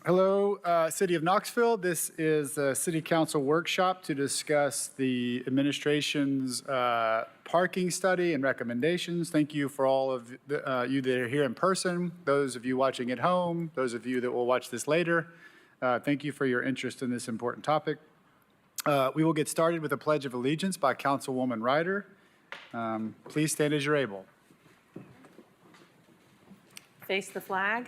Hello, City of Knoxville. This is a City Council workshop to discuss the administration's parking study and recommendations. Thank you for all of you that are here in person, those of you watching at home, those of you that will watch this later. Thank you for your interest in this important topic. We will get started with a Pledge of Allegiance by Councilwoman Ryder. Please stand as you're able. Face the flag.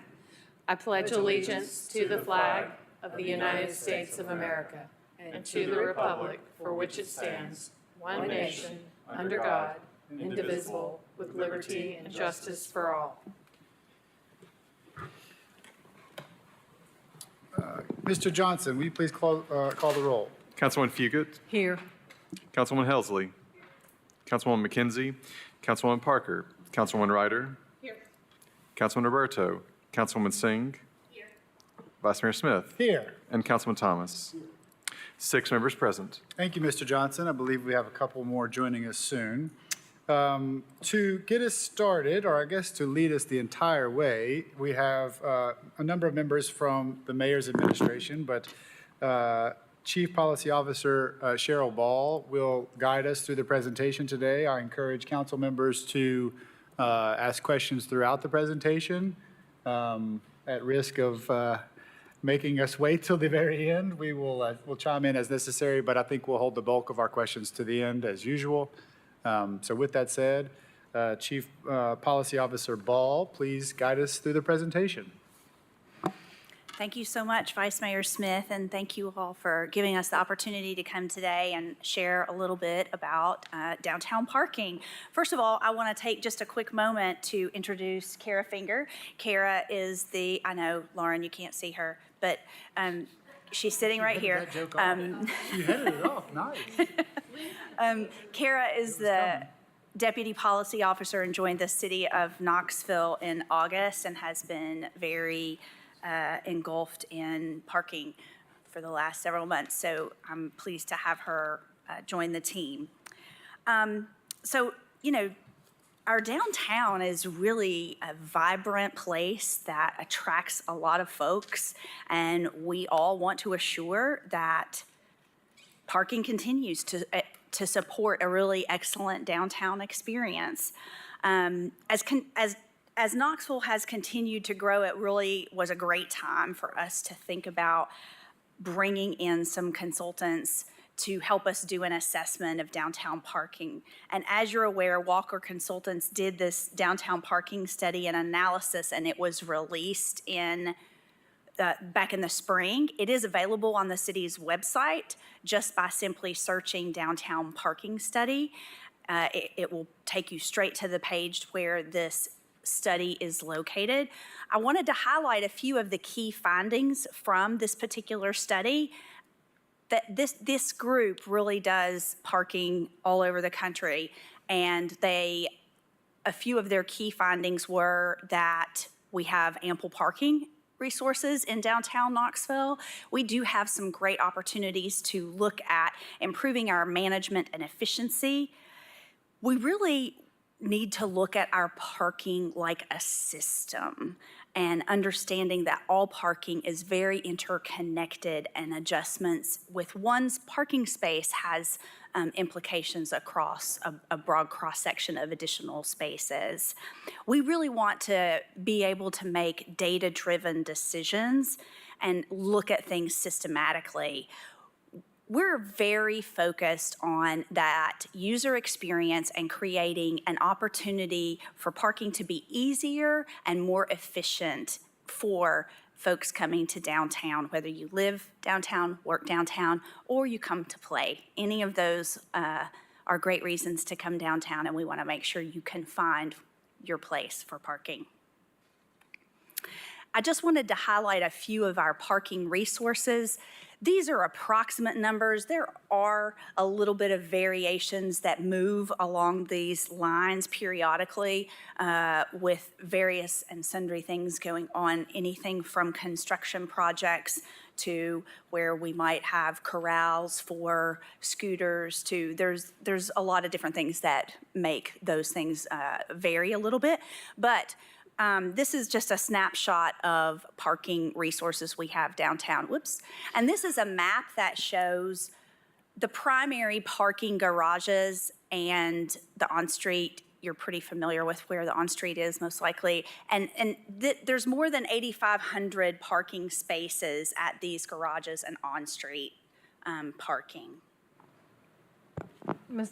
I pledge allegiance to the flag of the United States of America and to the republic for which it stands, one nation, under God, indivisible, with liberty and justice for all. Mr. Johnson, will you please call the roll? Councilwoman Fugit. Here. Councilwoman Helsley. Councilwoman McKenzie. Councilwoman Parker. Councilwoman Ryder. Here. Councilman Roberto. Councilwoman Singh. Here. Vice Mayor Smith. Here. And Councilman Thomas. 6 members present. Thank you, Mr. Johnson. I believe we have a couple more joining us soon. To get us started, or I guess to lead us the entire way, we have a number of members from the mayor's administration, but Chief Policy Officer Cheryl Ball will guide us through the presentation today. I encourage council members to ask questions throughout the presentation. At risk of making us wait till the very end, we'll chime in as necessary, but I think we'll hold the bulk of our questions to the end as usual. So with that said, Chief Policy Officer Ball, please guide us through the presentation. Thank you so much, Vice Mayor Smith, and thank you all for giving us the opportunity to come today and share a little bit about downtown parking. First of all, I want to take just a quick moment to introduce Kara Finger. Kara is I know, Lauren, you can't see her, but she's sitting right here. You headed it off, nice. Kara is the Deputy Policy Officer and joined the City of Knoxville in August and has been very engulfed in parking for the last several months. So I'm pleased to have her join the team. Our downtown is really a vibrant place that attracts a lot of folks, and we all want to assure that parking continues to support a really excellent downtown experience. As Knoxville has continued to grow, it really was a great time for us to think about bringing in some consultants to help us do an assessment of downtown parking. And as you're aware, Walker Consultants did this downtown parking study and analysis, and it was released back in the spring. It is available on the city's website just by simply searching downtown parking study. It will take you straight to the page where this study is located. I wanted to highlight a few of the key findings from this particular study. That this group really does parking all over the country, and a few of their key findings were that we have ample parking resources in downtown Knoxville. We do have some great opportunities to look at improving our management and efficiency. We really need to look at our parking like a system and understanding that all parking is very interconnected, and adjustments with one's parking space has implications across a broad cross-section of additional spaces. We really want to be able to make data-driven decisions and look at things systematically. We're very focused on that user experience and creating an opportunity for parking to be easier and more efficient for folks coming to downtown, whether you live downtown, work downtown, or you come to play. Any of those are great reasons to come downtown, and we want to make sure you can find your place for parking. I just wanted to highlight a few of our parking resources. These are approximate numbers. There are a little bit of variations that move along these lines periodically with various and sundry things going on, anything from construction projects to where we might have corrals for scooters to there's a lot of different things that make those things vary a little bit. But This is just a snapshot of parking resources we have downtown. Whoops. And this is a map that shows the primary parking garages and the on-street. You're pretty familiar with where the on-street is, most likely. And there's more than 8,500 parking spaces at these garages and on-street parking. Ms.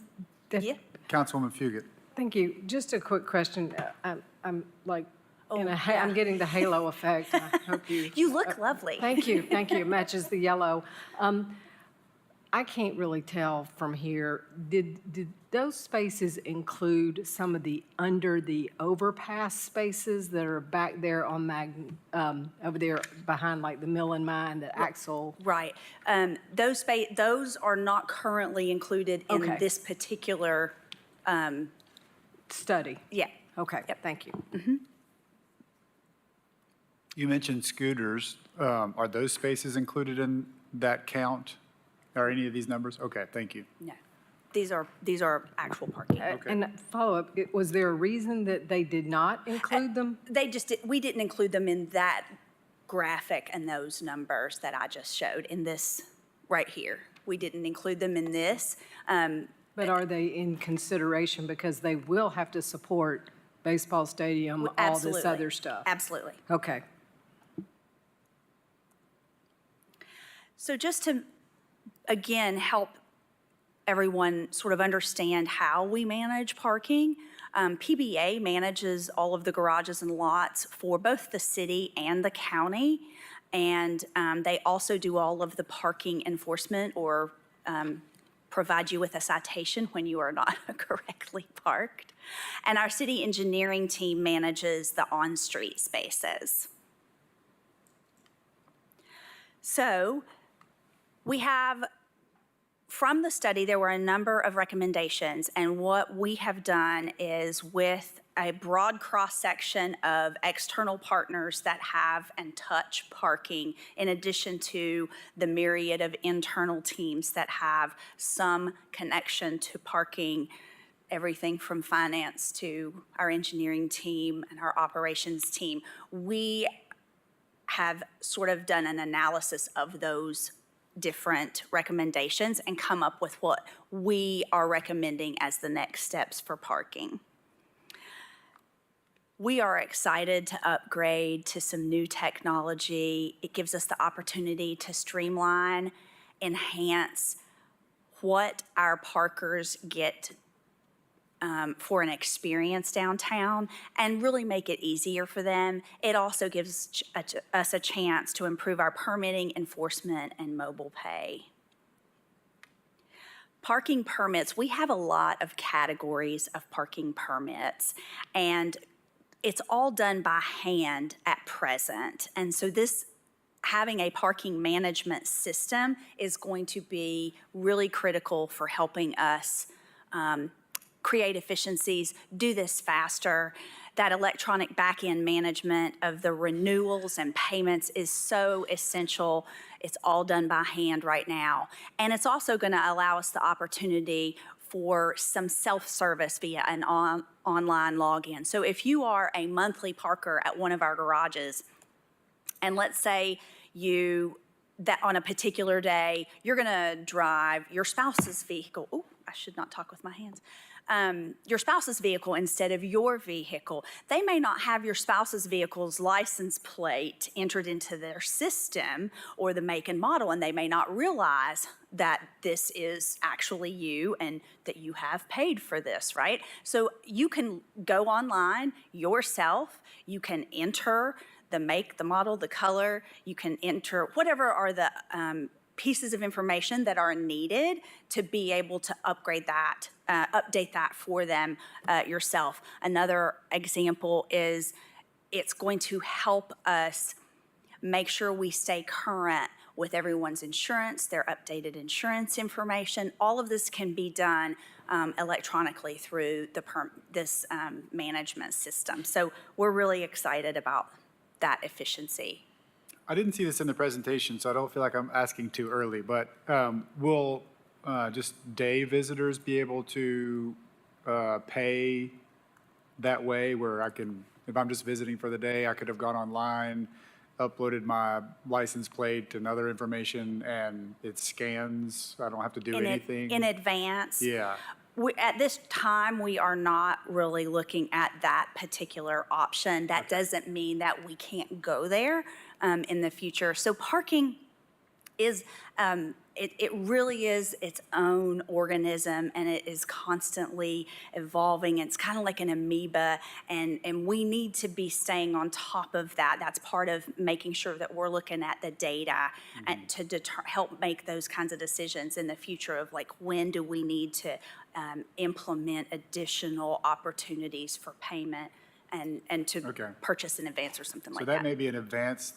Yeah. Councilwoman Fugit. Thank you. Just a quick question. I'm like, yeah. I'm getting the halo effect. I hope you. You look lovely. Thank you. Thank you. It matches the yellow. I can't really tell from here. Did those spaces include some of the under the overpass spaces that are back there on over there behind like the mill and mine that Axel? Right. Those are not currently included in Okay. this particular, Study. yeah. Okay. Yep. Thank you. You mentioned scooters. Are those spaces included in that count? Are any of these numbers? Okay, thank you. No. These are actual parking. And follow up, was there a reason that they did not include them? We didn't include them in that graphic and those numbers that I just showed in this right here. We didn't include them in this. But are they in consideration because they will have to support baseball stadium, all this Absolutely. other stuff? Absolutely. Okay. So just to, again, help everyone sort of understand how we manage parking, PBA manages all of the garages and lots for both the city and the county. And they also do all of the parking enforcement or provide you with a citation when you are not correctly parked. And our city engineering team manages the on-street spaces. So we have, from the study, there were a number of recommendations, and what we have done is with a broad cross-section of external partners that have and touch parking, in addition to the myriad of internal teams that have some connection to parking, everything from finance to our engineering team and our operations team. We have sort of done an analysis of those different recommendations and come up with what we are recommending as the next steps for parking. We are excited to upgrade to some new technology. It gives us the opportunity to streamline, enhance what our parkers get for an experience downtown and really make it easier for them. It also gives us a chance to improve our permitting, enforcement, and mobile pay. Parking permits, we have a lot of categories of parking permits, and it's all done by hand at present. And so having a parking management system is going to be really critical for helping us create efficiencies, do this faster. That electronic back-end management of the renewals and payments is so essential. It's all done by hand right now. And it's also going to allow us the opportunity for some self-service via an online login. So if you are a monthly parker at one of our garages, and let's say that on a particular day, you're going to drive your spouse's vehicle. Oh, I should not talk with my hands. Your spouse's vehicle instead of your vehicle. They may not have your spouse's vehicle's license plate entered into their system or the make and model, and they may not realize that this is actually you and that you have paid for this, right? So you can go online yourself, you can enter the make, the model, the color, you can enter whatever are the pieces of information that are needed to be able to upgrade that, update that for them yourself. Another example is it's going to help us make sure we stay current with everyone's insurance, their updated insurance information. All of this can be done electronically through this management system. So we're really excited about that efficiency. I didn't see this in the presentation, so I don't feel like I'm asking too early, but will just day visitors be able to pay that way where I can, if I'm just visiting for the day, I could have gone online, uploaded my license plate and other information, and it scans. I don't have to do anything. In advance. Yeah. At this time, we are not really looking at that particular option. That doesn't mean that we can't go there in the future. So parking is, it really is its own organism, and it is constantly evolving. It's kind of like an amoeba, and we need to be staying on top of that. That's part of making sure that we're looking at the data and to help make those kinds of decisions in the future of like, when do we need to implement additional opportunities for payment and to purchase in advance or something like So that. that may be an advanced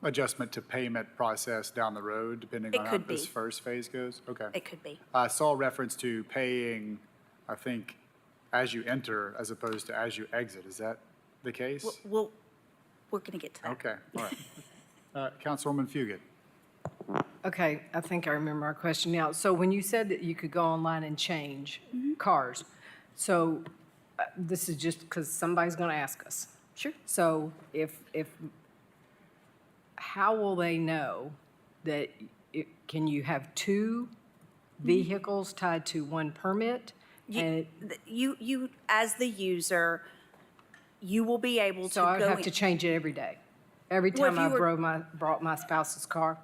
adjustment to payment process down the road, depending It on how could this be. first phase goes? Okay. It could be. I saw reference to paying, I think, as you enter as opposed to as you exit. Is that the case? We're going to get to that. Okay, all right. Councilwoman Fugit. Okay, I think I remember our question now. So when you said that you could go online and change cars, so this is just because somebody's going to ask us. Sure. So how will they know that, can you have two vehicles tied to one permit? And You, as the user, you will be able to so I would go have to change it every day? Every Well, if time I you were- brought my spouse's car?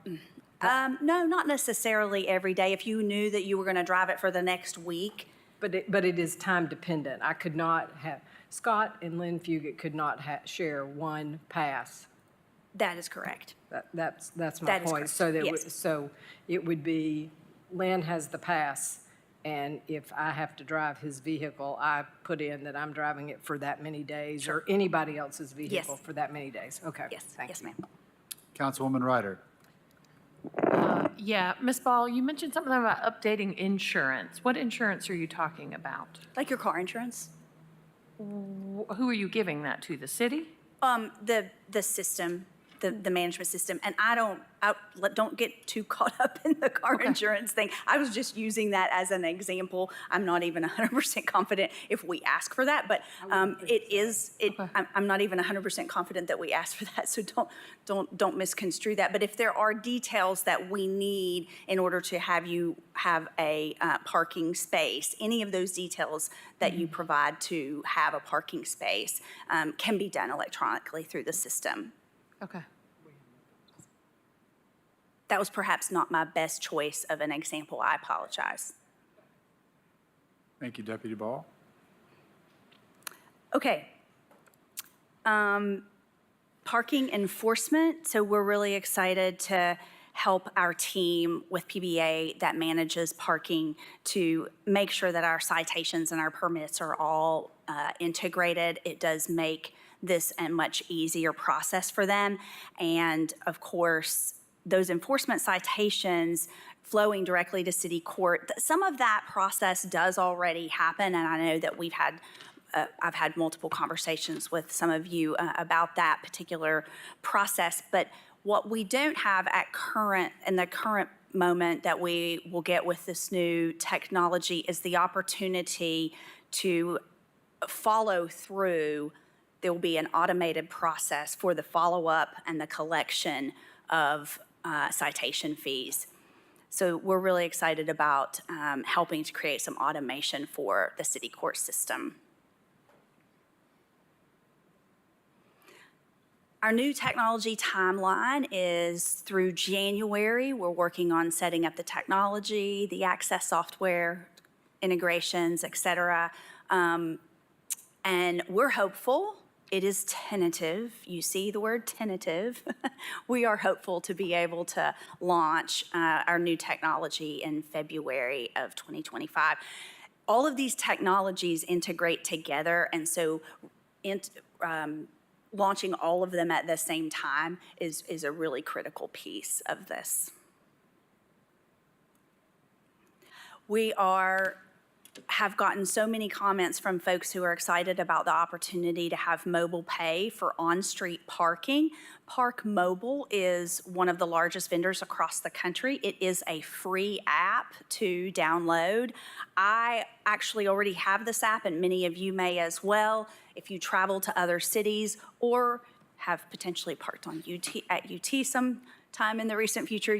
No, not necessarily every day. If you knew that you were going to drive it for the next week, But it is time dependent. I could not have, Scott and Lynn Fugit could not share one pass. that is correct. That's my That is point. correct. So Yes. so it would be, Lynn has the pass, and if I have to drive his vehicle, I put in that I'm driving it for that many days, or anybody else's vehicle for that many days. Okay. Yes, thank yes, you. ma'am. Councilwoman Ryder. Yeah, Ms. Ball, you mentioned something about updating insurance. What insurance are you talking about? Like your car insurance, Who are you giving that to, the city? the system, the management system, and don't get too caught up in the car insurance thing. I was just using that as an example. I'm not even 100% confident if we ask for that, but I'm not even 100% confident that we ask for that, so don't misconstrue that. But if there are details that we need in order to have you have a parking space, any of those details that you provide to have a parking space can be done electronically through the system. Okay. That was perhaps not my best choice of an example. I apologize. Thank you, Deputy Ball. Okay. Parking enforcement. So we're really excited to help our team with PBA that manages parking to make sure that our citations and our permits are all integrated. It does make this a much easier process for them. And of course, those enforcement citations flowing directly to city court, some of that process does already happen. And I know that I've had multiple conversations with some of you about that particular process. But what we don't have in the current moment that we will get with this new technology is the opportunity to follow through. There will be an automated process for the follow-up and the collection of citation fees. So we're really excited about helping to create some automation for the city court system. Our new technology timeline is through January. We're working on setting up the technology, the access software, integrations, et cetera. And we're hopeful. It is tentative. You see the word tentative. We are hopeful to be able to launch our new technology in February of 2025. All of these technologies integrate together, and so launching all of them at the same time is a really critical piece of this. We are have gotten so many comments from folks who are excited about the opportunity to have mobile pay for on-street parking. Park Mobile is one of the largest vendors across the country. It is a free app to download. I actually already have this app, and many of you may as well. If you travel to other cities or have potentially parked on at UT sometime in the recent future,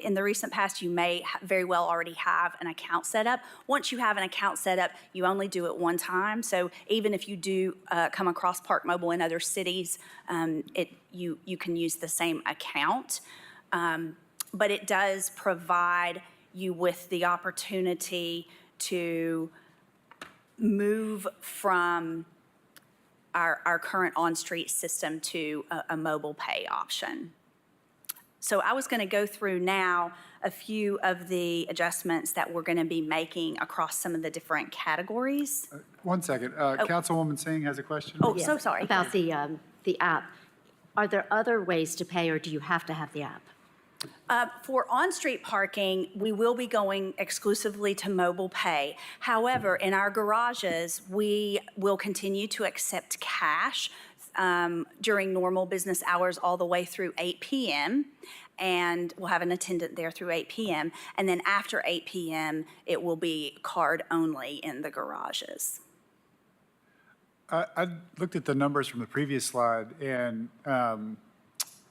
in the recent past, you may very well already have an account set up. Once you have an account set up, you only do it one time. So even if you do come across Park Mobile in other cities, you can use the same account. But it does provide you with the opportunity to move from our current on-street system to a mobile pay option. So I was going to go through now a few of the adjustments that we're going to be making across some of the different categories. 1 second. Councilwoman Singh has a question. Oh, so sorry. About the app. Are there other ways to pay, or do you have to have the app? For on-street parking, we will be going exclusively to mobile pay. However, in our garages, we will continue to accept cash during normal business hours all the way through 8 p.m. And we'll have an attendant there through 8 p.m. And then after 8 p.m., it will be card only in the garages. I looked at the numbers from the previous slide, and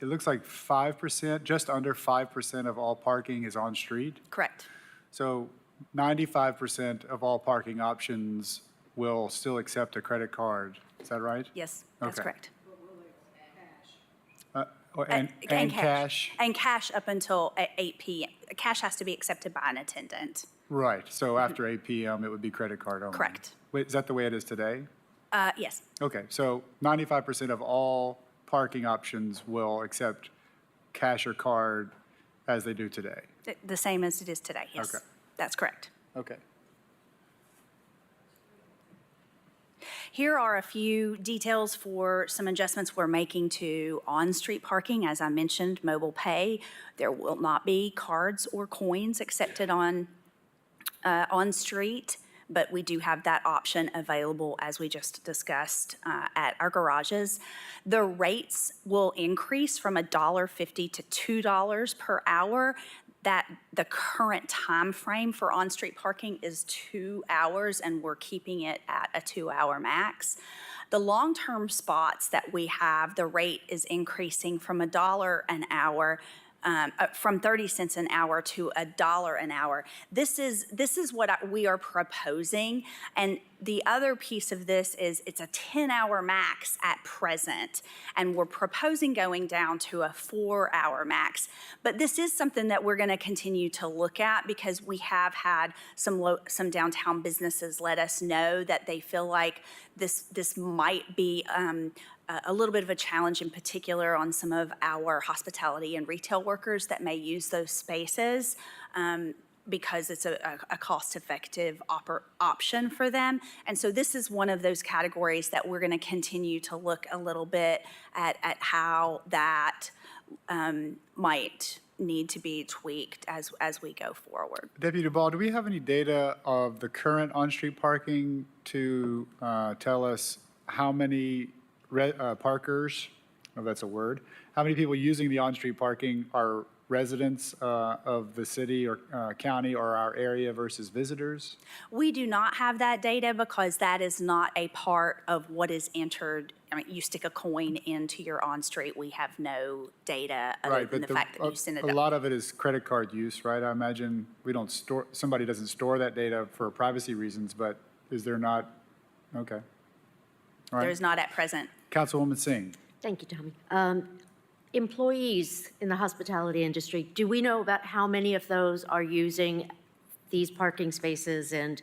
it looks like 5%, just under 5% of all parking is on street. Correct. So 95% of all parking options will still accept a credit card. Is that right? Yes, that's Okay. correct. And cash? And cash up until 8 p.m. Cash has to be accepted by an attendant. Right. So after 8 p.m., it would be credit card only. Correct. Wait, is that the way it is today? Yes, Okay. So 95% of all parking options will accept cash or card as they do today. the same as it is today, yes. Okay. That's correct. Okay. Here are a few details for some adjustments we're making to on-street parking. As I mentioned, mobile pay. There will not be cards or coins accepted on street, but we do have that option available, as we just discussed, at our garages. The rates will increase from $1.50 to $2 per hour. That the current time frame for on-street parking is 2 hours, and we're keeping it at a 2-hour max. The long-term spots that we have, the rate is increasing from $1 an hour, from 30 cents an hour to $1 an hour. This is what we are proposing, and the other piece of this is it's a 10-hour max at present, and we're proposing going down to a 4-hour max. But this is something that we're going to continue to look at, because we have had some downtown businesses let us know that they feel like this might be a little bit of a challenge, in particular on some of our hospitality and retail workers that may use those spaces because it's a cost-effective option for them. And so this is one of those categories that we're going to continue to look a little bit at how that might need to be tweaked as we go forward. Deputy Ball, do we have any data of the current on-street parking to tell us how many parkers, if that's a word, how many people using the on-street parking are residents of the city or county or our area versus visitors? We do not have that data because that is not a part of what is entered. I mean, you stick a coin into your on-street, we have no data other Right, than but the fact that you send it a up. lot of it is credit card use, right? I imagine somebody doesn't store that data for privacy reasons, but is there not? Okay. All There right. is not at present. Councilwoman Singh. Thank you, Tommy. Employees in the hospitality industry, do we know about how many of those are using these parking spaces? And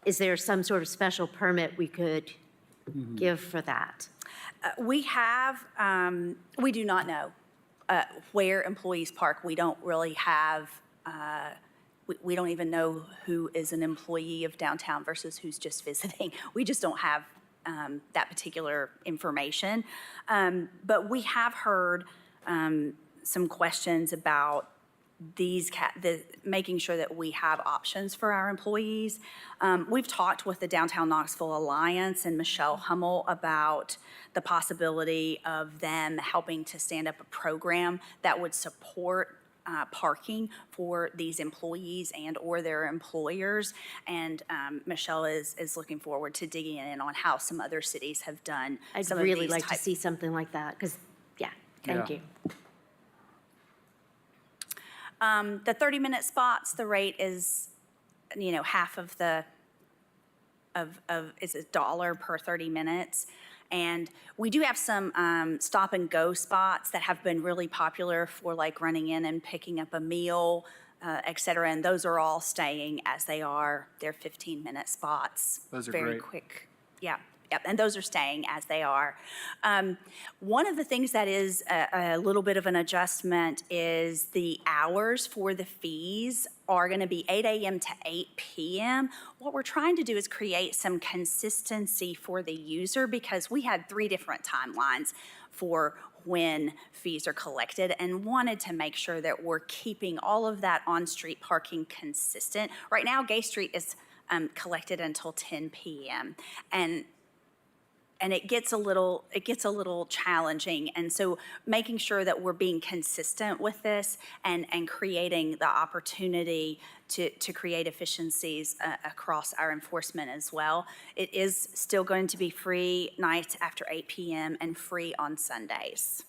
is there some sort of special permit we could give for that? We do not know where employees park. We don't really have, we don't even know who is an employee of downtown versus who's just visiting. We just don't have that particular information. But we have heard some questions about making sure that we have options for our employees. We've talked with the Downtown Knoxville Alliance and Michelle Hummel about the possibility of them helping to stand up a program that would support parking for these employees and/or their employers. And Michelle is looking forward to digging in on how some other cities have done I'd some of really these like to type- see something like that, because, yeah, thank Yeah. you. The 30-minute spots, the rate is, half of is $1 per 30 minutes. And we do have some stop and go spots that have been really popular for like running in and picking up a meal, et cetera. And those are all staying as they are. They're 15-minute spots. Those are very great. quick. Yeah. Yep, and those are staying as they are. One of the things that is a little bit of an adjustment is the hours for the fees are going to be 8 a.m. to 8 p.m. What we're trying to do is create some consistency for the user, because we had 3 different timelines for when fees are collected and wanted to make sure that we're keeping all of that on-street parking consistent. Right now, Gay Street is collected until 10 p.m. And it gets a little challenging. And so making sure that we're being consistent with this and creating the opportunity to create efficiencies across our enforcement as well. It is still going to be free nights after 8 p.m. and free on Sundays.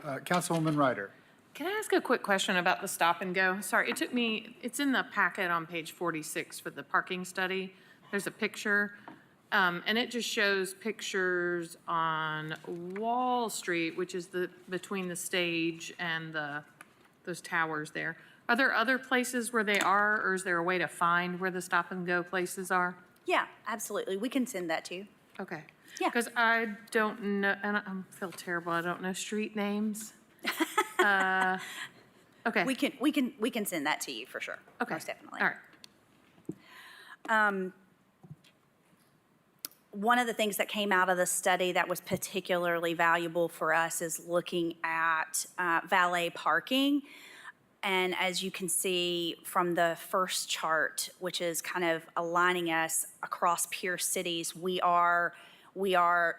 Councilwoman Ryder. Can I ask a quick question about the stop and go? Sorry, it's in the packet on page 46 for the parking study. There's a picture, and it just shows pictures on Wall Street, which is between the stage and those towers there. Are there other places where they are, or is there a way to find where the stop and go places are? Yeah, absolutely. We can send that to you. Okay. Yeah. Because I don't know, and I feel terrible, I don't know street names. Okay. We can send that to you for sure. Okay. Most definitely. All right. One of the things that came out of the study that was particularly valuable for us is looking at valet parking. And as you can see from the first chart, which is kind of aligning us across peer cities, we are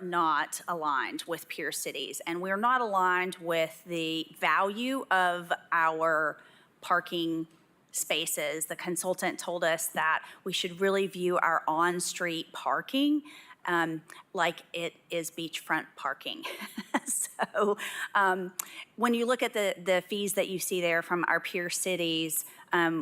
not aligned with peer cities, and we're not aligned with the value of our parking spaces. The consultant told us that we should really view our on-street parking like it is beachfront parking. So when you look at the fees that you see there from our peer cities,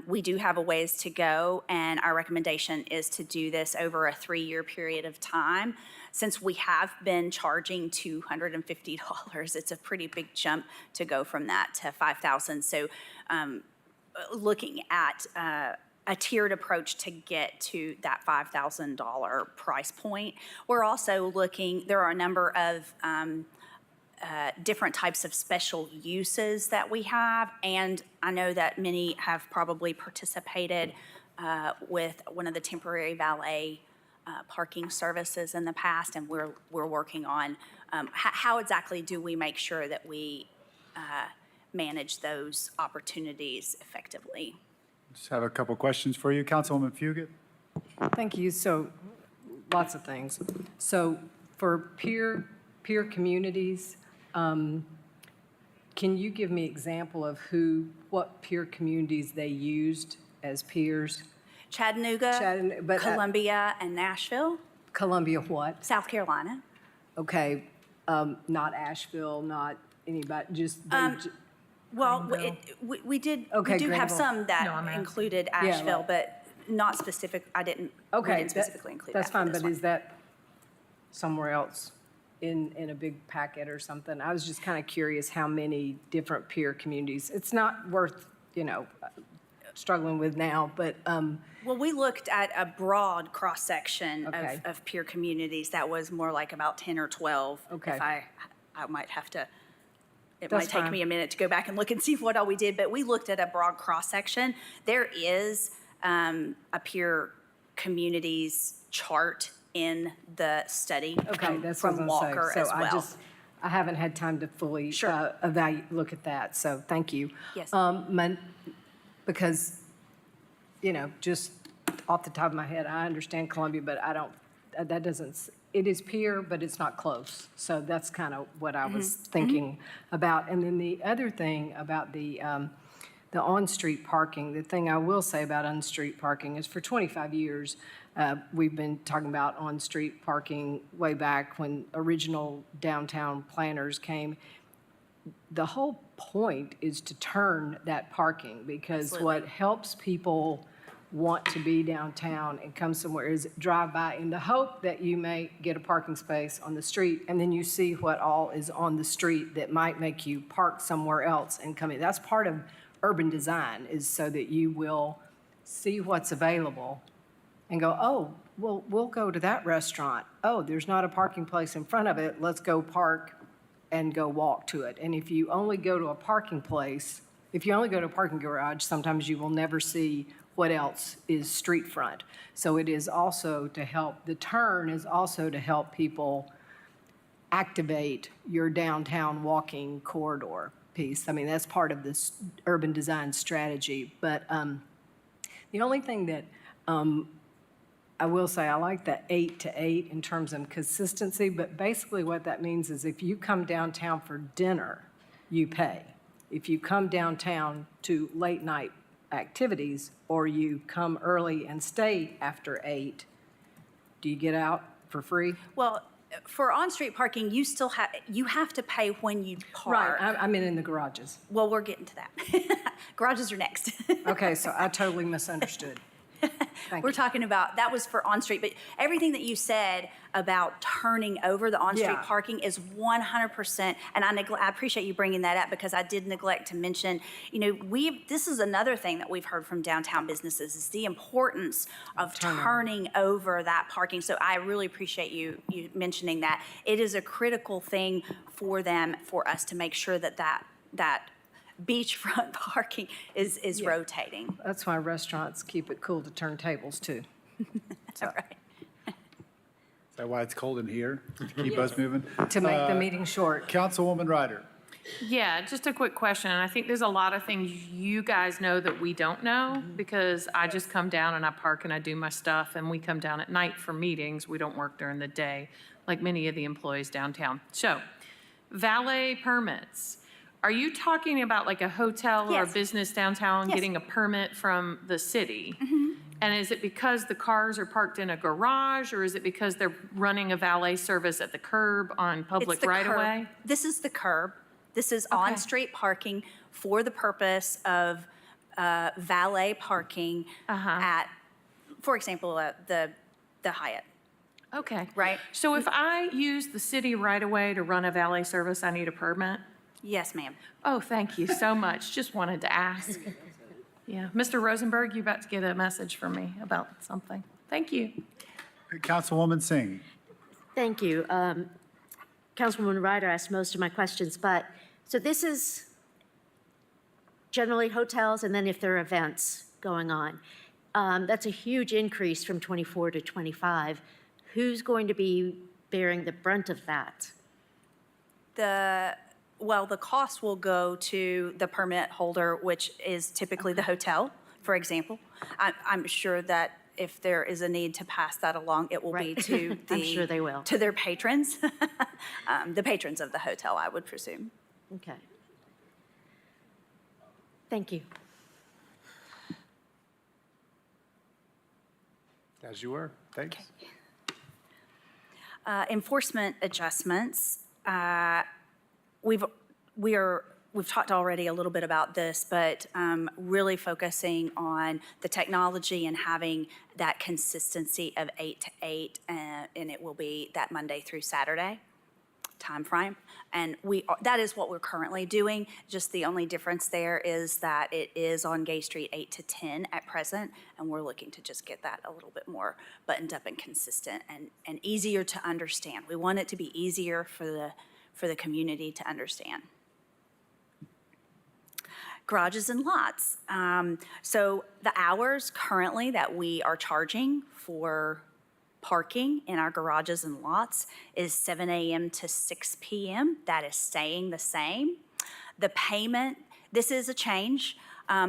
we do have a ways to go, and our recommendation is to do this over a 3-year period of time. Since we have been charging $250, it's a pretty big jump to go from that to $5,000. So looking at a tiered approach to get to that $5,000 price point. We're also looking, there are a number of different types of special uses that we have, and I know that many have probably participated with one of the temporary valet parking services in the past, and we're working on how exactly do we make sure that we manage those opportunities effectively. Just have a couple questions for you. Councilwoman Fugit. Thank you. So, lots of things. So, for peer communities, can you give me example of what peer communities they used as peers? Chattanooga, but, Columbia, and Nashville, Columbia what? South Carolina. Okay, not Asheville, not anybody, just. Well, we did Okay, have Greenville. some that included Asheville, but not specific. We didn't specifically include that. That's fine, for this but one. is that somewhere else in a big packet or something? I was just kind of curious how many different peer communities. It's not worth, struggling with now, but. Well, we looked at a broad cross-section Okay. of peer communities that was more like about 10 or 12. Okay. If I might have to, it That's might take fine. me a minute to go back and look and see what all we did, but we looked at a broad cross-section. There is a peer communities chart in the study Okay, that's what I from was gonna Walker say. as So well. I haven't had time to fully Sure. look at that, so thank you. Yes. Because, just off the top of my head, I understand Columbia, but I don't, that doesn't, it is peer, but it's not close. So that's kind of what I was thinking about. And then the other thing about the on-street parking, the thing I will say about on-street parking is for 25 years, we've been talking about on-street parking way back when original downtown planners came. The whole point is to turn that parking, because what helps people want to be downtown and come somewhere is drive by in the hope that you may get a parking space on the street, and then you see what all is on the street that might make you park somewhere else and come in. That's part of urban design, is so that you will see what's available and go, oh, well, we'll go to that restaurant. Oh, there's not a parking place in front of it. Let's go park and go walk to it. And if you only go to a parking place, if you only go to a parking garage, sometimes you will never see what else is street front. So it is also to help, the turn is also to help people activate your downtown walking corridor piece. I mean, that's part of this urban design strategy. But the only thing that I will say, I like the 8 to 8 in terms of consistency, but basically what that means is if you come downtown for dinner, you pay. If you come downtown to late night activities, or you come early and stay after 8, do you get out for free? Well, for on-street parking, you have to pay when you park. Right, I mean in the garages. Well, we're getting to that. Garages are next. Okay, so I totally misunderstood. Thank We're you. talking about, that was for on-street, but everything that you said about turning over the on-street Yeah. parking is 100%, and I appreciate you bringing that up, because I did neglect to mention, this is another thing that we've heard from downtown businesses, is the importance of turning over that parking. So I really appreciate you mentioning that. It is a critical thing for them, for us to make sure that beachfront parking is Yeah. rotating. That's why restaurants keep it cool to turn tables too. All right. Is that why it's cold in here? To keep us moving? To make the meeting short. Councilwoman Ryder. Yeah, just a quick question. I think there's a lot of things you guys know that we don't know, because I just come down and I park and I do my stuff, and we come down at night for meetings. We don't work during the day like many of the employees downtown. So, valet permits. Are you talking about like a hotel or a Yes. business downtown Yes. getting a permit from the city? And is it because the cars are parked in a garage, or is it because they're running a valet service at the curb on public It's the curb. right-of-way? This is the curb. This is on-street parking for the purpose of valet parking at, for example, the Hyatt. Okay. Right. So if I use the city right-of-way to run a valet service, I need a permit? Yes, ma'am. Oh, thank you so much. Just wanted to ask. Yeah. Mr. Rosenberg, you about to get a message from me about something. Thank you. Councilwoman Singh. Thank you. Councilwoman Ryder asked most of my questions, but, so this is generally hotels, and then if there are events going on. That's a huge increase from 24 to 25. Who's going to be bearing the brunt of that? The cost will go to the permit holder, which is typically the hotel, for example. I'm sure that if there is a need to pass that along, it will be Right. to I'm sure they will. to their patrons, the patrons of the hotel, I would presume. Okay. Thank you. As you were. Thanks. Enforcement adjustments. We've talked already a little bit about this, but really focusing on the technology and having that consistency of 8 to 8, and it will be that Monday through Saturday timeframe. And that is what we're currently doing. Just the only difference there is that it is on Gay Street 8 to 10 at present, and we're looking to just get that a little bit more buttoned up and consistent and easier to understand. We want it to be easier for the community to understand. Garages and lots. So the hours currently that we are charging for parking in our garages and lots is 7 a.m. to 6 p.m. That is staying the same. The payment, this is a change.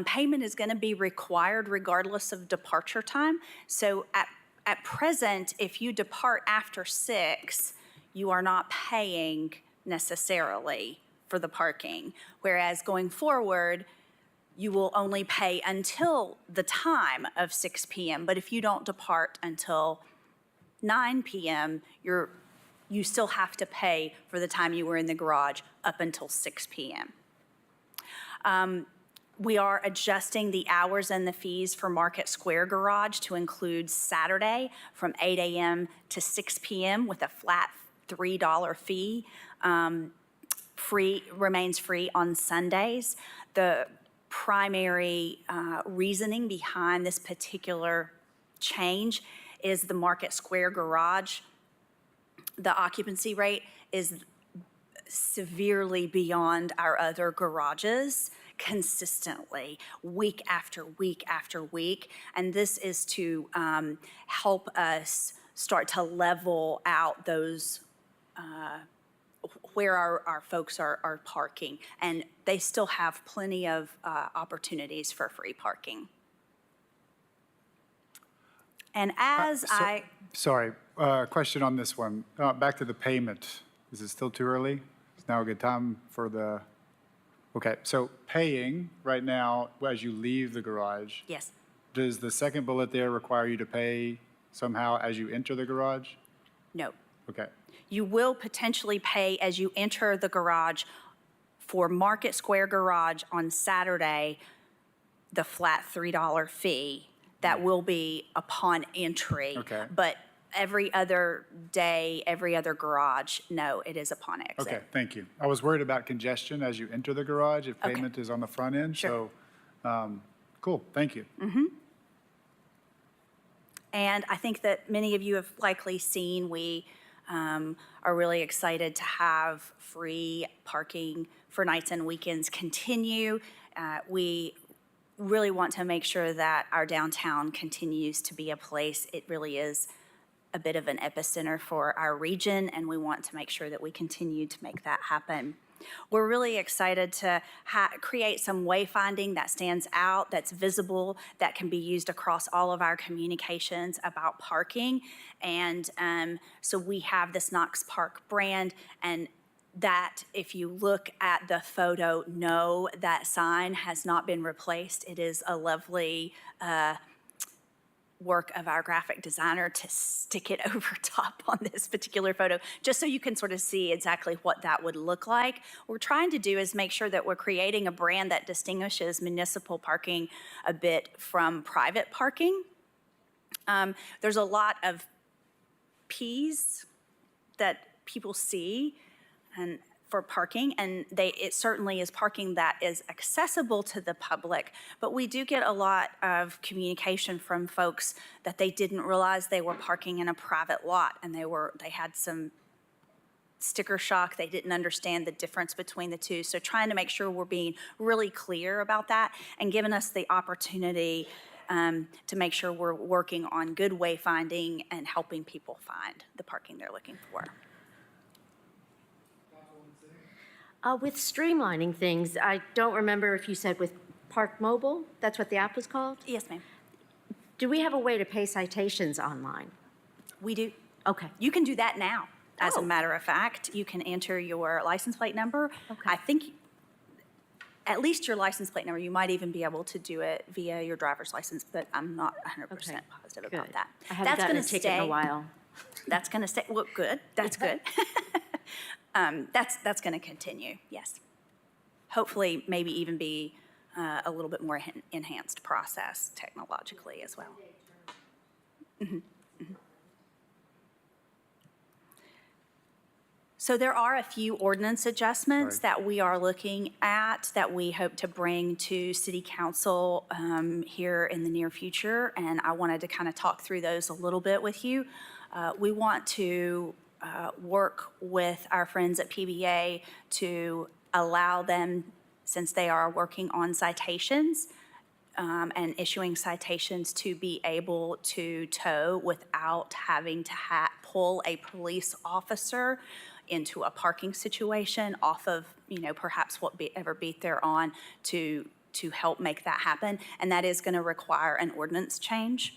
Payment is going to be required regardless of departure time. So at present, if you depart after 6, you are not paying necessarily for the parking. Whereas going forward, you will only pay until the time of 6 p.m. But if you don't depart until 9 p.m., you still have to pay for the time you were in the garage up until 6 p.m. We are adjusting the hours and the fees for Market Square Garage to include Saturday from 8 a.m. to 6 p.m. with a flat $3 fee. Remains free on Sundays. The primary reasoning behind this particular change is the Market Square Garage. The occupancy rate is severely beyond our other garages consistently, week after week after week. And this is to help us start to level out those where our folks are parking. And they still have plenty of opportunities for free parking. And as Sorry, question on this one. Back to the payment. Is it still too early? Is now a good time for the, okay, so paying right now as you leave the garage, yes, does the second bullet there require you to pay somehow as you enter the garage? no. Okay, You will potentially pay as you enter the garage for Market Square Garage on Saturday, the flat $3 fee. That will be upon entry. Okay. But every other day, every other garage, no, it is upon exit. okay, thank you. I was worried about congestion as you enter the garage if Okay. payment is on the front end. Sure. So, cool, thank you. And I think that many of you have likely seen, we are really excited to have free parking for nights and weekends continue. We really want to make sure that our downtown continues to be a place. It really is a bit of an epicenter for our region, and we want to make sure that we continue to make that happen. We're really excited to create some wayfinding that stands out, that's visible, that can be used across all of our communications about parking. And so we have this Knox Park brand, and that if you look at the photo, no, that sign has not been replaced. It is a lovely work of our graphic designer to stick it over top on this particular photo, just so you can sort of see exactly what that would look like. What we're trying to do is make sure that we're creating a brand that distinguishes municipal parking a bit from private parking. There's a lot of P's that people see and for parking, and it certainly is parking that is accessible to the public, but we do get a lot of communication from folks that they didn't realize they were parking in a private lot, and they had some sticker shock. They didn't understand the difference between the two. So trying to make sure we're being really clear about that and giving us the opportunity to make sure we're working on good wayfinding and helping people find the parking they're looking for. With streamlining things, I don't remember if you said with Park Mobile, that's what the app was called? Yes, ma'am. Do we have a way to pay citations online? We do. Okay. You can do that now, as a Oh. matter of fact. You can enter your license plate number. Okay. I think at least your license plate number. You might even be able to do it via your driver's license, but I'm not 100% positive about Good. that. I haven't gotten a gonna ticket in a while. That's going to stay. Well, good. That's good. That's going to continue. Yes. Hopefully, maybe even be a little bit more enhanced process technologically as well. So there are a few ordinance adjustments that we are looking at that we hope to bring to City Council here in the near future, and I wanted to kind of talk through those a little bit with you. We want to work with our friends at PBA to allow them, since they are working on citations, and issuing citations to be able to tow without having to pull a police officer into a parking situation off of, perhaps whatever beat they're on to help make that happen. And that is going to require an ordinance change.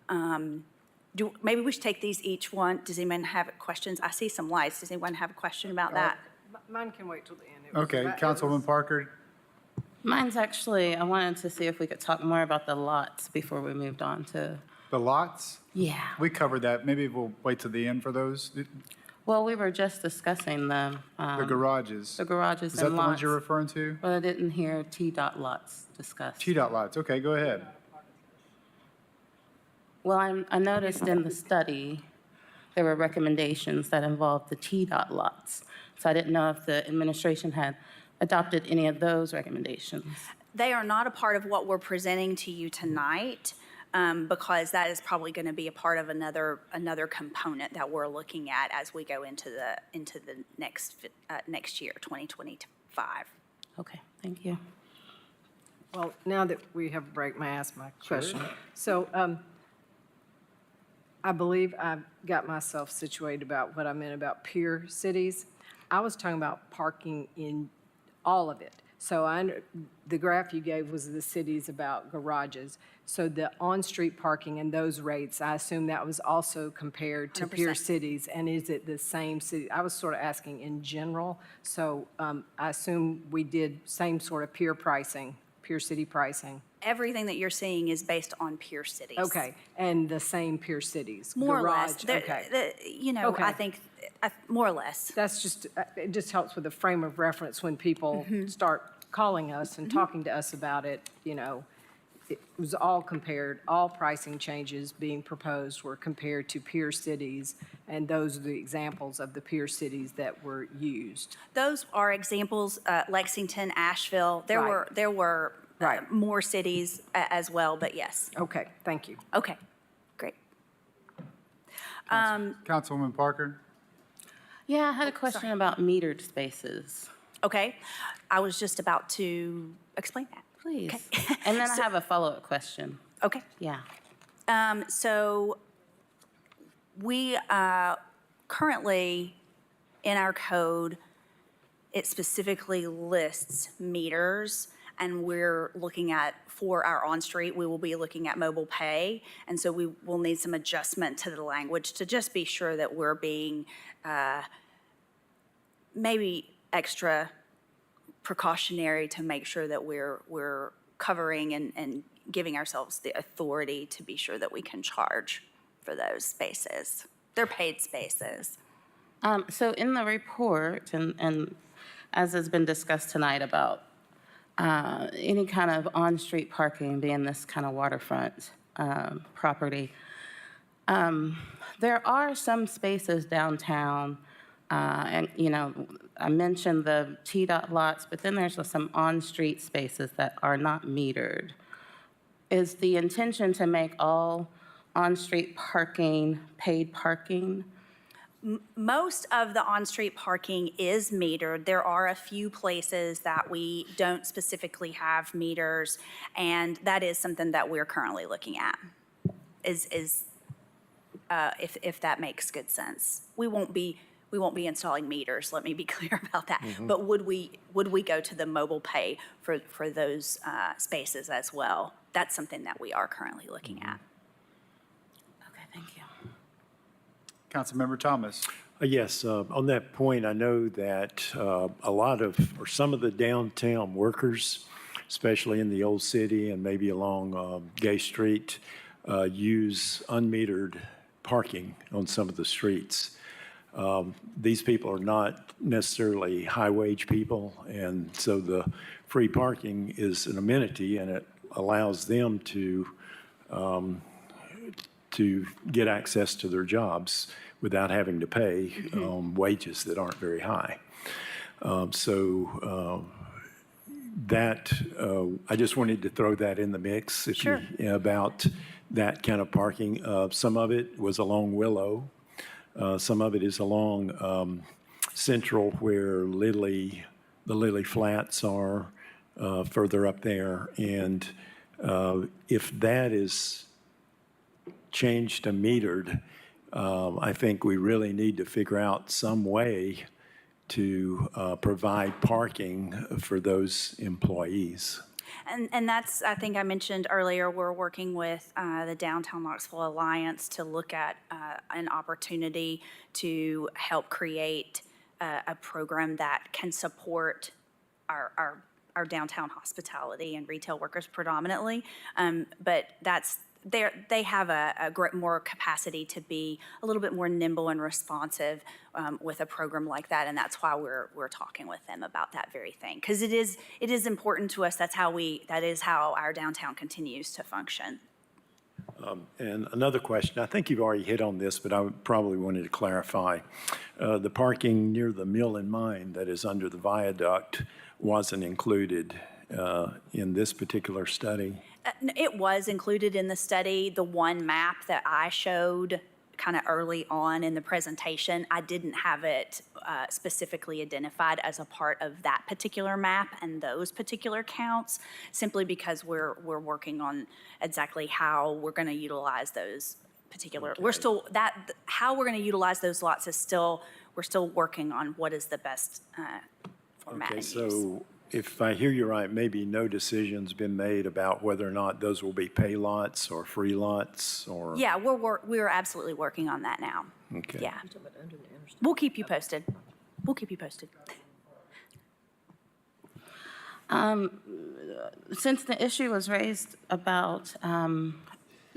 Maybe we should take these each one. Does anyone have questions? I see some lights. Does anyone have a question about that? Mine can wait till the end. It was Okay, about- it Councilwoman was- Parker, Mine's actually, I wanted to see if we could talk more about the lots before we moved on to, the lots, yeah. we covered that. Maybe we'll wait till the end for those. Well, we were just discussing The garages. the garages Is that and the ones lots. you're referring to? But I didn't hear T-dot lots discussed. T-dot lots, okay, go ahead. Well, I noticed in the study, there were recommendations that involved the T-dot lots. So I didn't know if the administration had adopted any of those recommendations. They are not a part of what we're presenting to you tonight, because that is probably going to be a part of another component that we're looking at as we go into the next year, 2025. Okay, thank you. Well, now that we have a break, may I ask my question? So I believe I've got myself situated about what I meant about peer cities. I was talking about parking in all of it. So the graph you gave was the cities about garages. So the on-street parking and those rates, I assume that was also compared to peer 100%. cities. And is it the same city? I was sort of asking in general. So I assume we did same sort of peer pricing, peer city pricing. Everything that you're seeing is based on peer cities. Okay, and the same peer cities? More or less. Garage, okay. I Okay. think, more or less. That's just, it just helps with the frame of reference when people Mm-hmm. start calling us and talking to us about it, It was all compared, all pricing changes being proposed were compared to peer cities, and those are the examples of the peer cities that were used. Those are examples, Lexington, Asheville. There Right. were Right. more cities as well, but yes. Okay, thank you. Okay, great. Councilwoman Parker? Yeah, I had a question about metered spaces, Okay, I was just about to explain that. please. And then I have a follow-up question. Okay. Yeah. So we currently, in our code, it specifically lists meters, and we're looking at, for our on-street, we will be looking at mobile pay. And so we will need some adjustment to the language to just be sure that we're being maybe extra precautionary to make sure that we're covering and giving ourselves the authority to be sure that we can charge for those spaces. They're paid spaces. So in the report, and as has been discussed tonight about any kind of on-street parking being this kind of waterfront property, there are some spaces downtown, and, I mentioned the T-dot lots, but then there's some on-street spaces that are not metered. Is the intention to make all on-street parking paid parking? Most of the on-street parking is metered. There are a few places that we don't specifically have meters, and that is something that we're currently looking at, if that makes good sense. We won't be installing meters, let me be clear about that. But would we go to the mobile pay for those spaces as well? That's something that we are currently looking at. Okay, thank you. Councilmember Thomas? Yes, on that point, I know that a lot of, or some of the downtown workers, especially in the old city and maybe along Gay Street, use unmetered parking on some of the streets. These people are not necessarily high-wage people, and so the free parking is an amenity, and it allows them to get access to their jobs without having to pay wages that aren't very high. I just wanted to throw that in the mix Sure. About that kind of parking. Some of it was along Willow. Some of it is along Central, where the Lily Flats are, further up there. And If that is changed to metered, I think we really need to figure out some way to provide parking for those employees. And that's, I think I mentioned earlier, we're working with the Downtown Knoxville Alliance to look at an opportunity to help create a program that can support our downtown hospitality and retail workers predominantly. But they have a more capacity to be a little bit more nimble and responsive with a program like that, and that's why we're talking with them about that very thing, because it is important to us. That is how our downtown continues to function. And another question, I think you've already hit on this, but I probably wanted to clarify. The parking near the mill and mine that is under the viaduct wasn't included in this particular study? It was included in the study. The one map that I showed kind of early on in the presentation, I didn't have it specifically identified as a part of that particular map and those particular counts, simply because we're working on exactly how we're going to utilize those particular. Okay. How we're going to utilize those lots is we're still working on what is the best format. Okay, so if I hear you right, maybe no decision's been made about whether or not those will be pay lots or free lots or? Yeah, we're absolutely working on that now. Okay. Yeah. We'll keep you posted. We'll keep you posted. Since the issue was raised about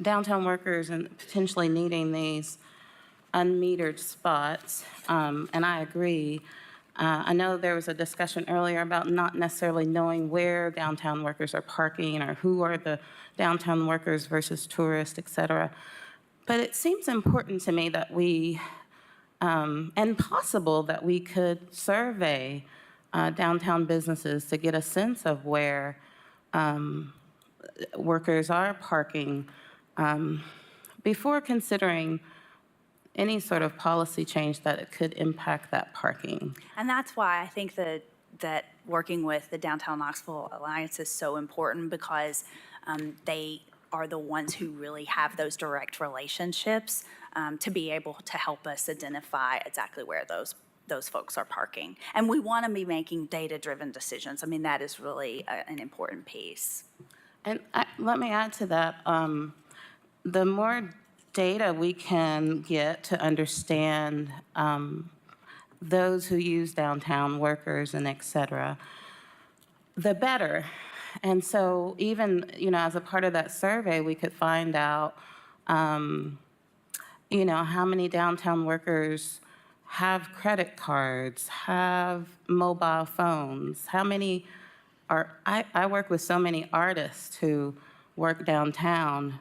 downtown workers and potentially needing these unmetered spots, and I agree, I know there was a discussion earlier about not necessarily knowing where downtown workers are parking or who are the downtown workers versus tourists, et cetera. But it seems important to me that we, and possible that we could survey downtown businesses to get a sense of where workers are parking before considering any sort of policy change that it could impact that parking. And that's why I think that working with the Downtown Knoxville Alliance is so important, because they are the ones who really have those direct relationships to be able to help us identify exactly where those folks are parking. And we want to be making data-driven decisions. I mean, that is really an important piece. And let me add to that. The more data we can get to understand those who use downtown workers and et cetera, the better. And so even, as a part of that survey, we could find out, how many downtown workers have credit cards, have mobile phones, how many I work with so many artists who work downtown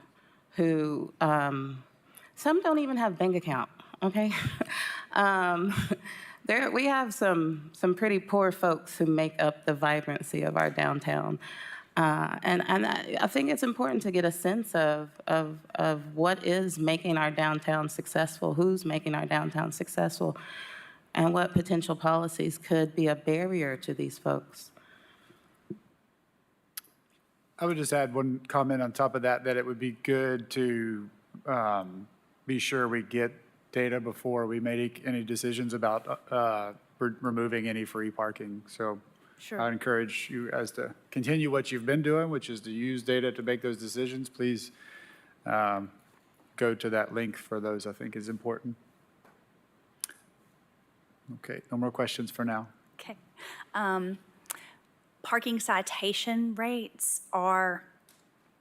who, some don't even have bank account, okay? We have some pretty poor folks who make up the vibrancy of our downtown. And I think it's important to get a sense of what is making our downtown successful, who's making our downtown successful, and what potential policies could be a barrier to these folks. I would just add one comment on top of that it would be good to be sure we get data before we make any decisions about removing any free parking. So Sure. I encourage you guys to continue what you've been doing, which is to use data to make those decisions. Please go to that link for those, I think is important. Okay, no more questions for now. Okay. Parking citation rates are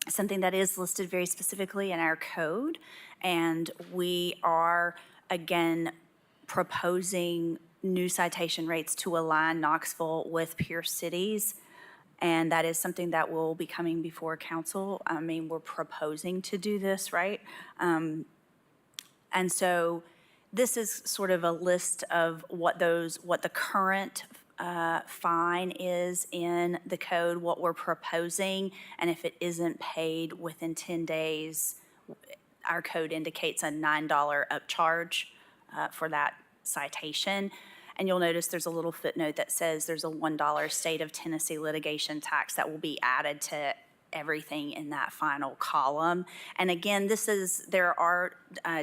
something that is listed very specifically in our code, and we are, again, proposing new citation rates to align Knoxville with peer cities, and that is something that will be coming before council. I mean, we're proposing to do this, right? And so this is sort of a list of what the current fine is in the code, what we're proposing, and if it isn't paid within 10 days, our code indicates a $9 upcharge for that citation. And you'll notice there's a little footnote that says there's a $1 state of Tennessee litigation tax that will be added to everything in that final column. And again, there are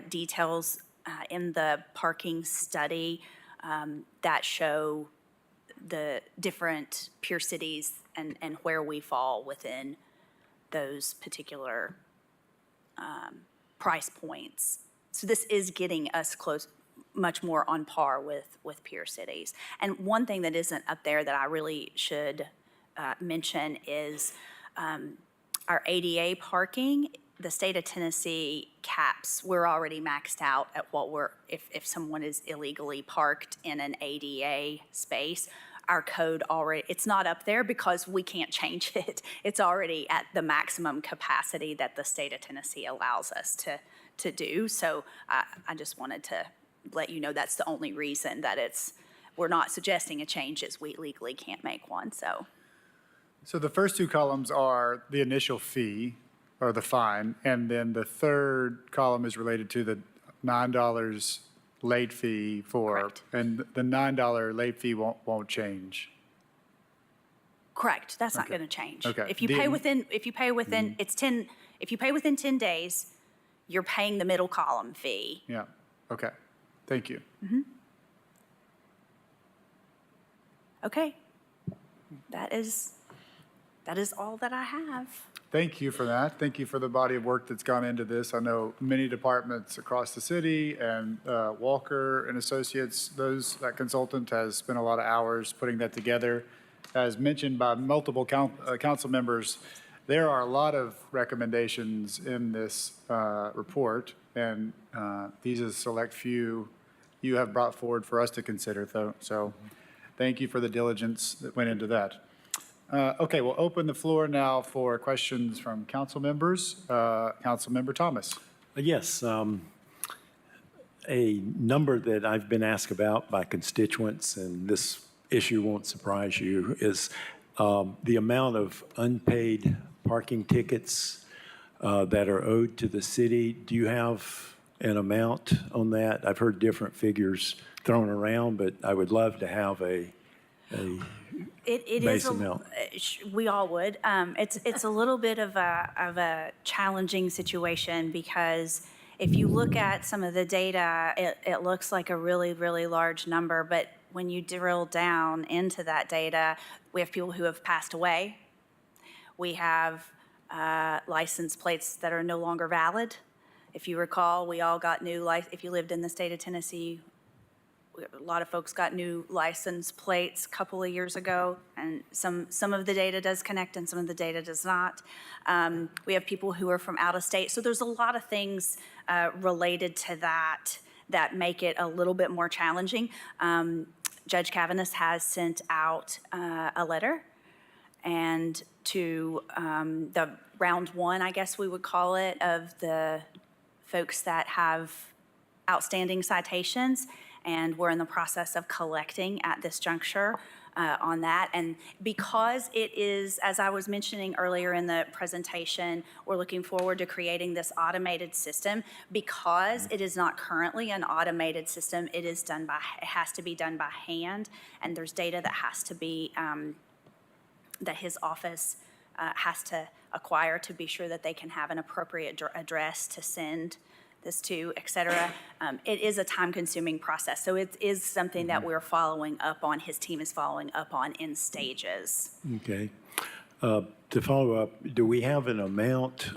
details in the parking study that show the different peer cities and where we fall within those particular price points. So this is getting us close, much more on par with peer cities. And one thing that isn't up there that I really should mention is our ADA parking. The state of Tennessee caps, we're already maxed out at what if someone is illegally parked in an ADA space, our code already, it's not up there because we can't change it. It's already at the maximum capacity that the state of Tennessee allows us to do. So I just wanted to let you know that's the only reason that we're not suggesting a change is we legally can't make one, so. So the first two columns are the initial fee, or the fine, and then the third column is related to the $9 late fee Correct. and the $9 late fee won't change. Correct, that's not gonna change. Okay. If you pay within, if you pay within 10 days, you're paying the middle column fee. Yeah, okay, thank you. Okay, that is all that I have. Thank you for that. Thank you for the body of work that's gone into this. I know many departments across the city and Walker and Associates, that consultant has spent a lot of hours putting that together. As mentioned by multiple council members, there are a lot of recommendations in this report, and these are a select few you have brought forward for us to consider. So thank you for the diligence that went into that. Okay, we'll open the floor now for questions from council members. Councilmember Thomas. Yes, a number that I've been asked about by constituents, and this issue won't surprise you, is the amount of unpaid parking tickets that are owed to the city. Do you have an amount on that? I've heard different figures thrown around, but I would love to have a It base is, amount. We all would. It's a little bit of a challenging situation because if you look at some of the data, it looks like a really, really large number, but when you drill down into that data, we have people who have passed away. We have license plates that are no longer valid. If you recall, we all got new if you lived in the state of Tennessee, a lot of folks got new license plates a couple of years ago, and some of the data does connect and some of the data does not. We have people who are from out of state. So there's a lot of things related to that make it a little bit more challenging. Judge Kavanaugh has sent out a letter and to the round one, I guess we would call it, of the folks that have outstanding citations, and we're in the process of collecting at this juncture on that. And because it is, as I was mentioning earlier in the presentation, we're looking forward to creating this automated system. Because it is not currently an automated system, it has to be done by hand, and there's data that has to be, that his office has to acquire to be sure that they can have an appropriate address to send this to, et cetera. It is a time-consuming process, so it is something that we're following up on. His team is following up on in stages. Okay. To follow up, do we have an amount,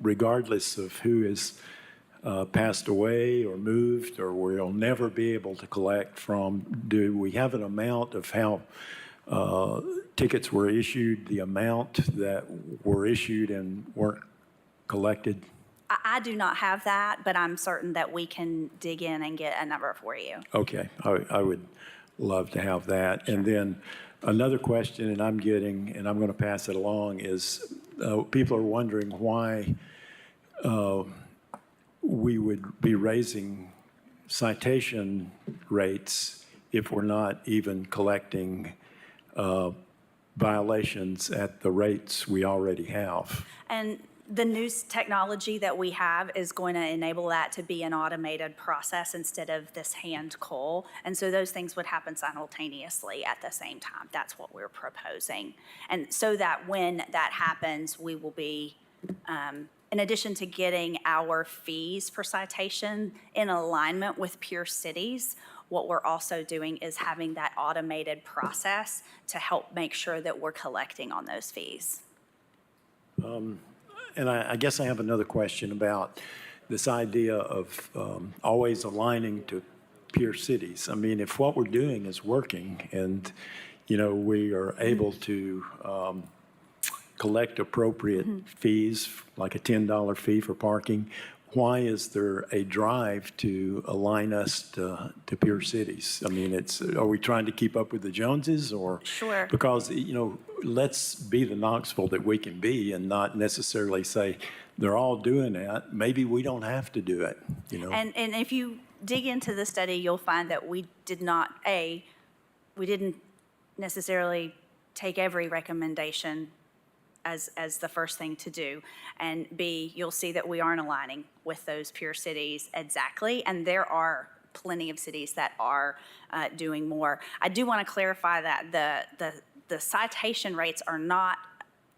regardless of who has passed away or moved or we'll never be able to collect from? Do we have an amount of how tickets were issued, the amount that were issued and weren't collected? I do not have that, but I'm certain that we can dig in and get a number for you. Okay, I would love to have that. And then another question, and I'm getting, and I'm going to pass it along, is people are wondering why we would be raising citation rates if we're not even collecting violations at the rates we already have. And The new technology that we have is going to enable that to be an automated process instead of this hand cull. And so those things would happen simultaneously at the same time. That's what we're proposing. And so that when that happens, we will be, in addition to getting our fees for citation in alignment with peer cities, what we're also doing is having that automated process to help make sure that we're collecting on those fees. And I guess I have another question about this idea of always aligning to peer cities. I mean, if what we're doing is working and, we are able to collect appropriate fees, like a $10 fee for parking, why is there a drive to align us to peer cities? I mean, are we trying to keep up with the Joneses or? Sure. Because, let's be the Knoxville that we can be and not necessarily say they're all doing that. Maybe we don't have to do it, And if you dig into the study, you'll find that we didn't necessarily take every recommendation as the first thing to do. And B, you'll see that we aren't aligning with those peer cities exactly. And there are plenty of cities that are doing more. I do want to clarify that the citation rates are not,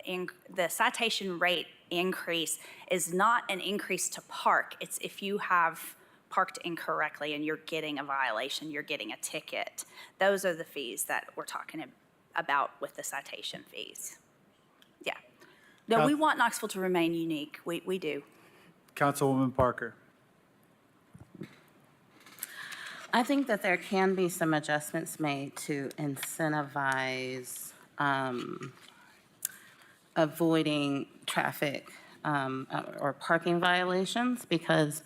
the citation rate increase is not an increase to park. It's if you have parked incorrectly and you're getting a violation, you're getting a ticket. Those are the fees that we're talking about with the citation fees. Yeah. No, we want Knoxville to remain unique. We do. Councilwoman Parker. I think that there can be some adjustments made to incentivize avoiding traffic or parking violations, because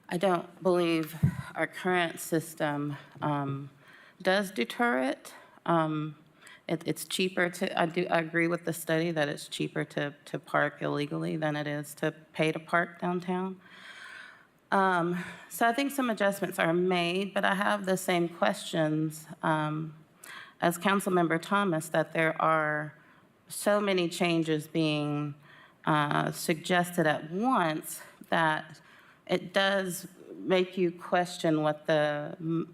I don't believe our current system does deter it. It's cheaper to, I agree with the study that it's cheaper to park illegally than it is to pay to park downtown. So I think some adjustments are made, but I have the same questions as Councilmember Thomas, that there are so many changes being suggested at once that it does make you question what the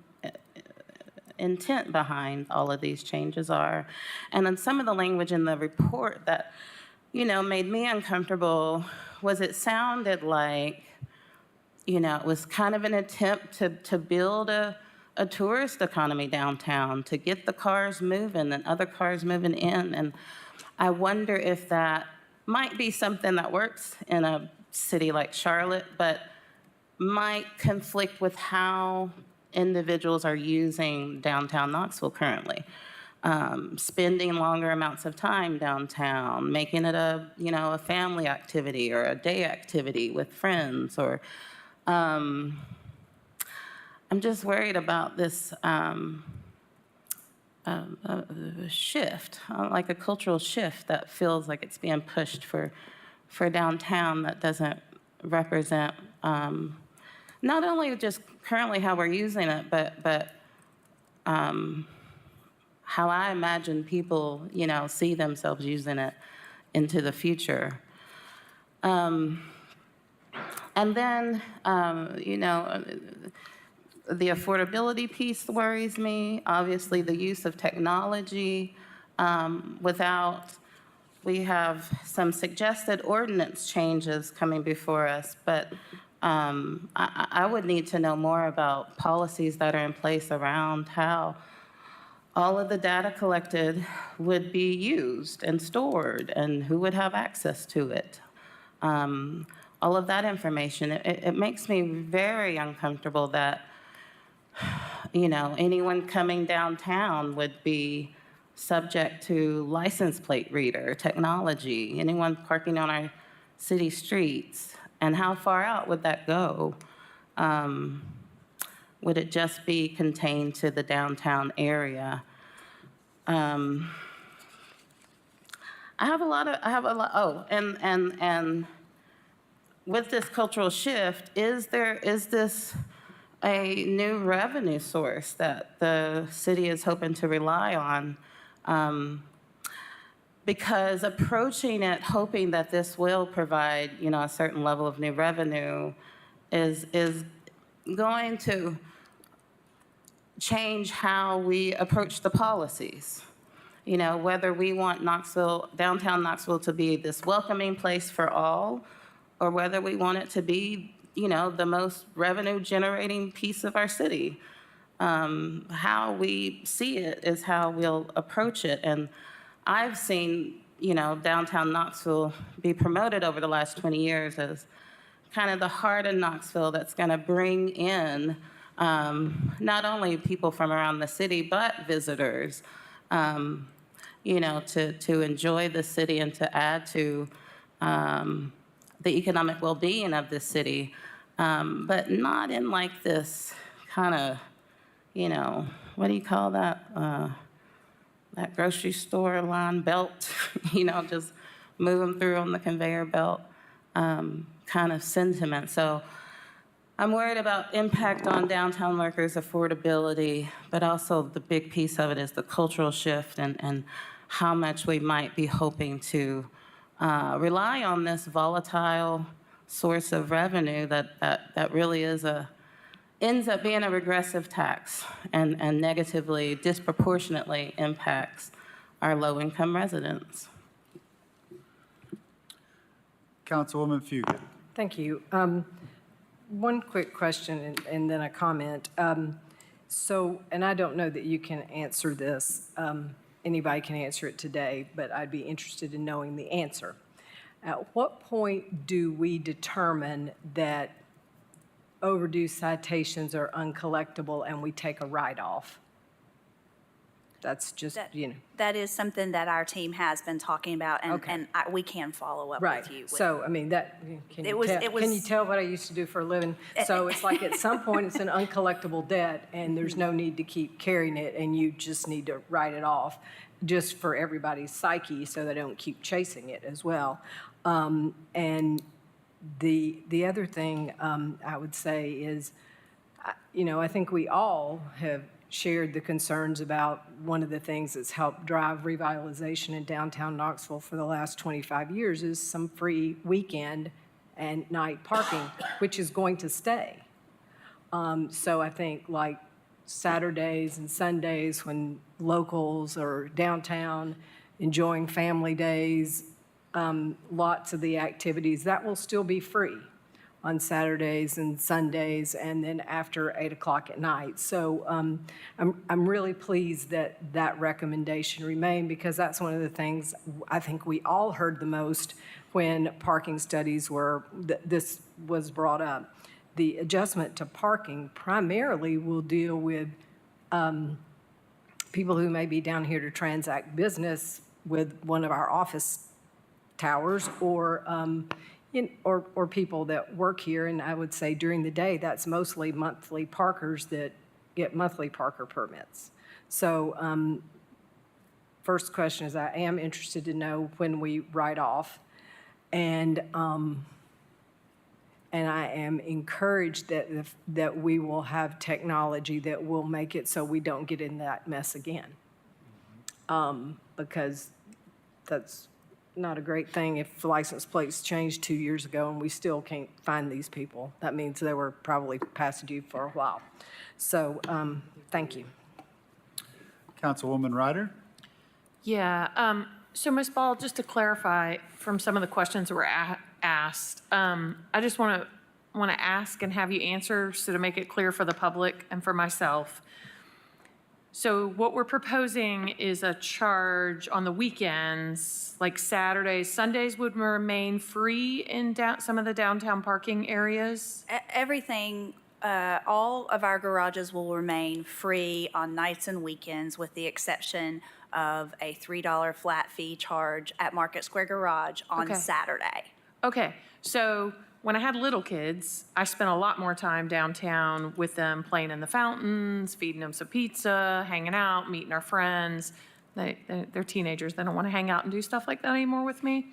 intent behind all of these changes are. And then some of the language in the report that, made me uncomfortable was it sounded like, it was kind of an attempt to build a tourist economy downtown, to get the cars moving and other cars moving in. And I wonder if that might be something that works in a city like Charlotte, but might conflict with how individuals are using downtown Knoxville currently. Spending longer amounts of time downtown, making it a family activity or a day activity with friends, or I'm just worried about this shift, like a cultural shift that feels like it's being pushed for downtown that doesn't represent not only just currently how we're using it, but how I imagine people, see themselves using it into the future. And then, the affordability piece worries me. Obviously, the use of technology we have some suggested ordinance changes coming before us, but I would need to know more about policies that are in place around how all of the data collected would be used and stored and who would have access to it. All of that information, it makes me very uncomfortable that, anyone coming downtown would be subject to license plate reader technology, anyone parking on our city streets. And how far out would that go? Would it just be contained to the downtown area? And with this cultural shift, is this a new revenue source that the city is hoping to rely on? because approaching it hoping that this will provide, a certain level of new revenue is going to change how we approach the policies. Whether we want downtown Knoxville to be this welcoming place for all, or whether we want it to be, the most revenue-generating piece of our city. How we see it is how we'll approach it. And I've seen, downtown Knoxville be promoted over the last 20 years as kind of the heart of Knoxville that's going to bring in not only people from around the city, but visitors, to enjoy the city and to add to the economic well-being of this city, but not in like this kind of, what do you call that? That grocery store line belt, just moving through on the conveyor belt kind of sentiment. So I'm worried about impact on downtown workers' affordability, but also the big piece of it is the cultural shift and how much we might be hoping to rely on this volatile source of revenue that really ends up being a regressive tax and negatively, disproportionately impacts our low-income residents. Councilwoman Fugit. Thank you. One quick question and then a comment. And I don't know that you can answer this. Anybody can answer it today, but I'd be interested in knowing the answer. At what point do we determine that overdue citations are uncollectible and we take a write-off? That's just, That is something that our team has been talking about, Okay. and we can follow up Right. with you. So, can you tell what I used to do for a living? So it's like at some point it's an uncollectible debt and there's no need to keep carrying it and you just need to write it off just for everybody's psyche so they don't keep chasing it as well. And the other thing I would say is, I think we all have shared the concerns about one of the things that's helped drive revitalization in downtown Knoxville for the last 25 years is some free weekend and night parking, which is going to stay. So I think like Saturdays and Sundays when locals are downtown enjoying family days, lots of the activities, that will still be free on Saturdays and Sundays, and then after 8 o'clock at night. So I'm really pleased that recommendation remained, because that's one of the things I think we all heard the most when parking studies this was brought up. The adjustment to parking primarily will deal with people who may be down here to transact business with one of our office towers, or people that work here. And I would say during the day, that's mostly monthly parkers that get monthly parker permits. So first question is, I am interested to know when we write off. And I am encouraged that we will have technology that will make it so we don't get in that mess again. Because that's not a great thing if license plates changed 2 years ago and we still can't find these people. That means they were probably past due for a while. So thank you. Councilwoman Ryder. Yeah, so Ms. Ball, just to clarify from some of the questions that were asked, I just want to ask and have you answer so to make it clear for the public and for myself. So what we're proposing is a charge on the weekends, like Saturdays, Sundays would remain free in some of the downtown parking areas? Everything, all of our garages will remain free on nights and weekends, with the exception of a $3 flat fee charge at Market Square Garage on Okay. Saturday. Okay, so when I had little kids, I spent a lot more time downtown with them, playing in the fountains, feeding them some pizza, hanging out, meeting our friends. They're teenagers. They don't want to hang out and do stuff like that anymore with me.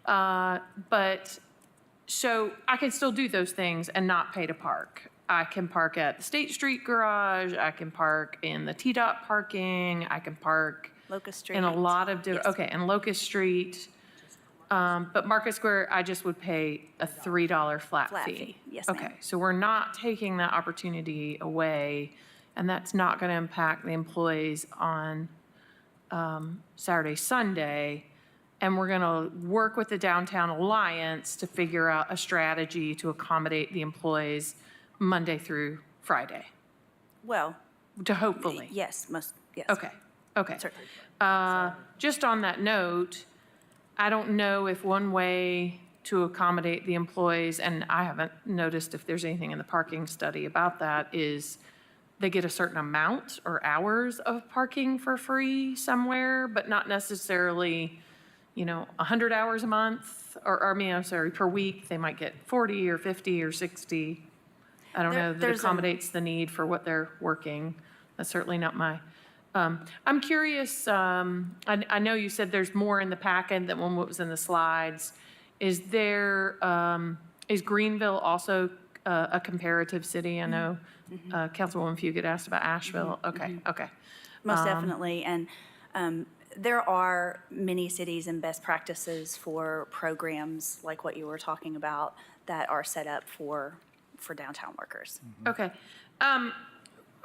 But so I can still do those things and not pay to park. I can park at the State Street Garage. I can park in the TDOT parking. I can park Locust Street. in a lot of different, Yes. okay, and Locust Street. But Market Square, I just would pay a $3 flat Flat fee. fee, yes, ma'am. Okay, so we're not taking that opportunity away, and that's not going to impact the employees on Saturday, Sunday. And we're going to work with the Downtown Alliance to figure out a strategy to accommodate the employees Monday through Friday, Well, to hopefully. yes, yes. Okay, okay. Certainly. Just on that note, I don't know if one way to accommodate the employees, and I haven't noticed if there's anything in the parking study about that, is they get a certain amount or hours of parking for free somewhere, but not necessarily, 100 hours a month, per week. They might get 40 or 50 or 60. I don't know, that there's accommodates the need for what they're working. That's certainly not my, I'm curious, I know you said there's more in the packet than what was in the slides. Is Greenville also a comparative city? I know Councilwoman Fugit asked about Asheville. Okay, okay. Most definitely. And there are many cities and best practices for programs like what you were talking about that are set up for downtown workers. Okay. I'm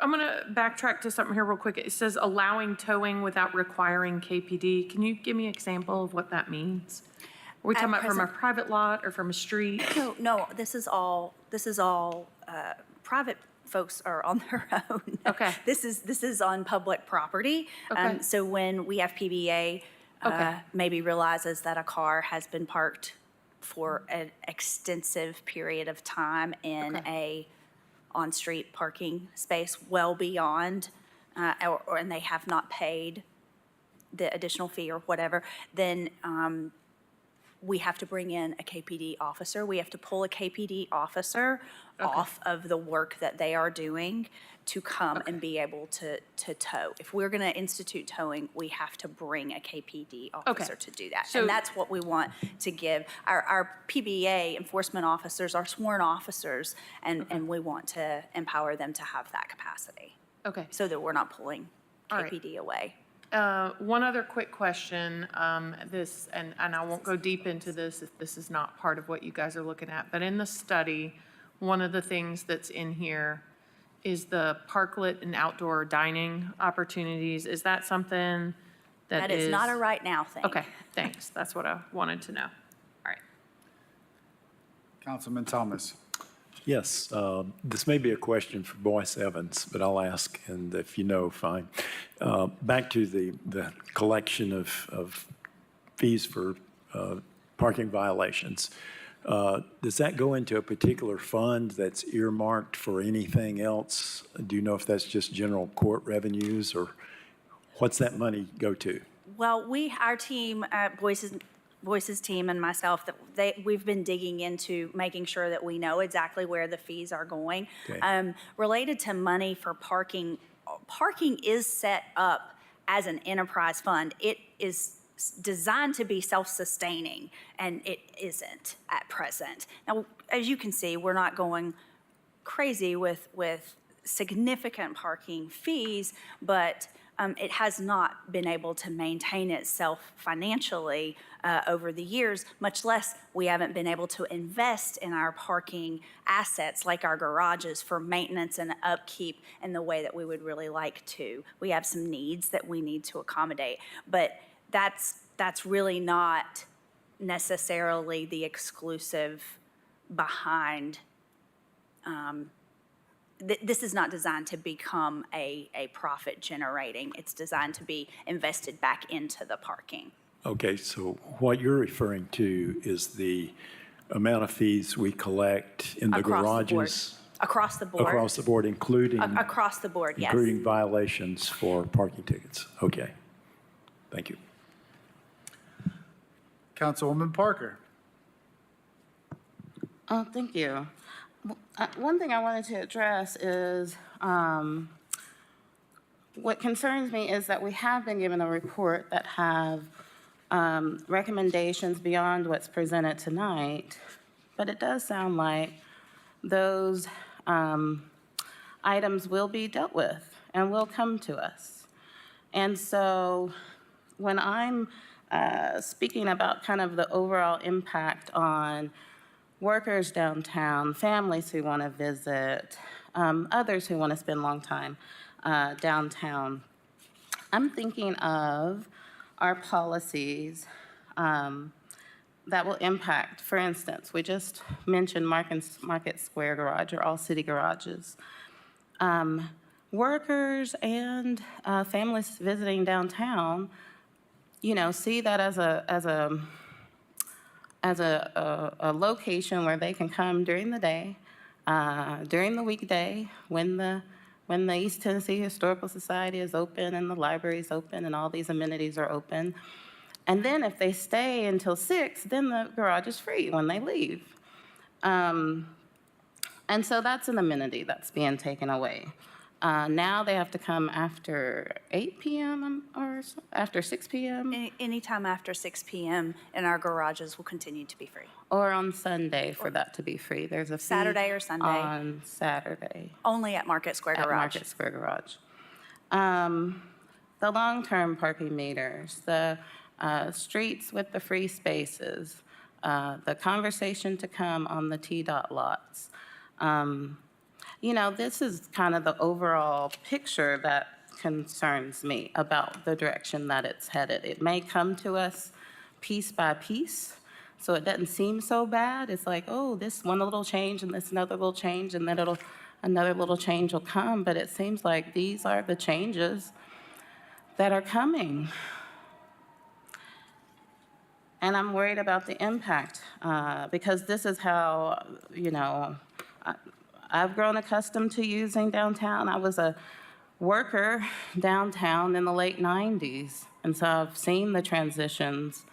going to backtrack to something here real quick. It says allowing towing without requiring KPD. Can you give me an example of what that means? Are we talking about from a private lot or from a street? No, this is all private folks are on their own. Okay. This is on public property. Okay. So when we have PBA Okay. maybe realizes that a car has been parked for an extensive period of time in a on-street parking space well beyond, and they have not paid the additional fee or whatever, then we have to bring in a KPD officer. We have to pull a KPD officer off of the work that they are doing to come and be able to tow. If we're going to institute towing, we have to bring a KPD officer to do that. So- And that's what we want to give. Our PBA enforcement officers are sworn officers, and we want to empower them to have that capacity Okay. so that we're not pulling All right. KPD away. One other quick question, and I won't go deep into this if this is not part of what you guys are looking at, but in the study, one of the things that's in here is the parklet and outdoor dining opportunities. Is that something That is not a right now thing. Okay, thanks. That's what I wanted to know. All right. Councilman Thomas. Yes, this may be a question for Boyce Evans, but I'll ask, and if you know, fine. Back to the collection of fees for parking violations. Does that go into a particular fund that's earmarked for anything else? Do you know if that's just general court revenues, or what's that money go to? Well, our team, Boyce's team and myself, we've been digging into making sure that we know exactly where the fees are going. Okay. Related to money for parking is set up as an enterprise fund. It is designed to be self-sustaining, and it isn't at present. Now, as you can see, we're not going crazy with significant parking fees, but it has not been able to maintain itself financially over the years, much less we haven't been able to invest in our parking assets like our garages for maintenance and upkeep in the way that we would really like to. We have some needs that we need to accommodate, but that's really not necessarily the exclusive behind. This is not designed to become a profit generating. It's designed to be invested back into the parking. Okay, so what you're referring to is the amount of fees we collect in the Across the board. garages? Across the board. Across the board, including? Across the board, yes. Including violations for parking tickets? Okay, thank you. Councilwoman Parker. Oh, thank you. One thing I wanted to address is, what concerns me is that we have been given a report that have recommendations beyond what's presented tonight, but it does sound like those items will be dealt with and will come to us. And so when I'm speaking about kind of the overall impact on workers downtown, families who want to visit, others who want to spend long time downtown, I'm thinking of our policies that will impact, for instance, we just mentioned Market Square Garage or all city garages. Workers and families visiting downtown, you know, see that as a location where they can come during the day, during the weekday, when the East Tennessee Historical Society is open and the library is open and all these amenities are open. And then if they stay until 6, then the garage is free when they leave. And so that's an amenity that's being taken away. Now they have to come after 8 p.m. or after 6 p.m. Anytime after 6 p.m. and our garages will continue to be free. or on Sunday for that to be free. There's a fee Saturday or Sunday. on Saturday. Only at Market Square At Garage. Market Square Garage. The long-term parking meters, the streets with the free spaces, the conversation to come on the T-Dot lots. You know, this is kind of the overall picture that concerns me about the direction that it's headed. It may come to us piece by piece, so it doesn't seem so bad. It's like, oh, this one little change and this another little change, and then another little change will come, but it seems like these are the changes that are coming. And I'm worried about the impact, because this is how, you know, I've grown accustomed to using downtown. I was a worker downtown in the late 90s, and so I've seen the transitions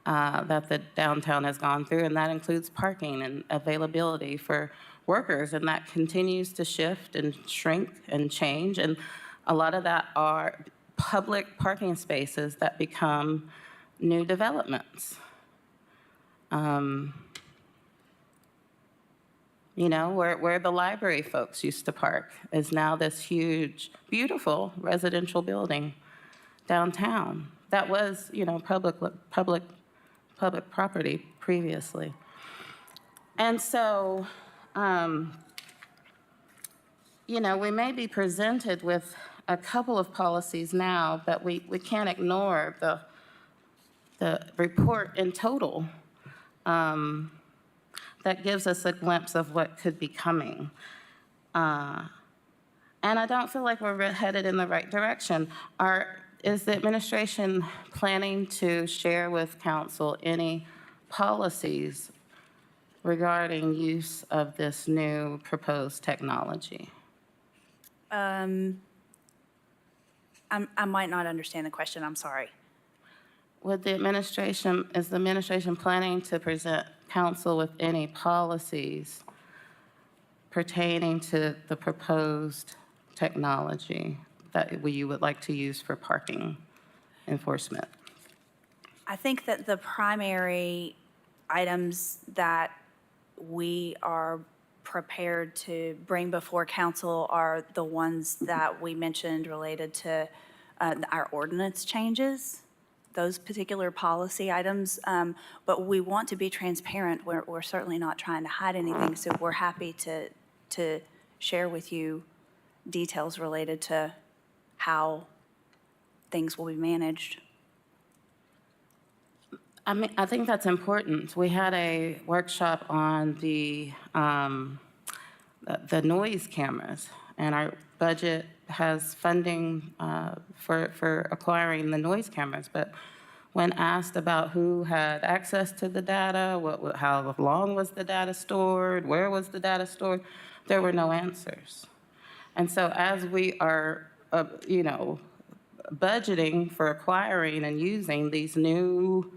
that the downtown has gone through, and that includes parking and availability for workers, and that continues to shift and shrink and change, and a lot of that are public parking spaces that become new developments. You know, where the library folks used to park is now this huge, beautiful residential building downtown. That was, you know, public property previously. And so, you know, we may be presented with a couple of policies now, but we can't ignore the report in total that gives us a glimpse of what could be coming. And I don't feel like we're headed in the right direction. Is the administration planning to share with council any policies regarding use of this new proposed technology? I might not understand the question, I'm sorry. Is the administration planning to present council with any policies pertaining to the proposed technology that you would like to use for parking enforcement? I think that the primary items that we are prepared to bring before council are the ones that we mentioned related to our ordinance changes, those particular policy items. But we want to be transparent. We're certainly not trying to hide anything, so we're happy to share with you details related to how things will be managed. I mean, I think that's important. We had a workshop on the noise cameras, and our budget has funding for acquiring the noise cameras. But when asked about who had access to the data, how long was the data stored, where was the data stored, there were no answers. And so as we are, you know, budgeting for acquiring and using these new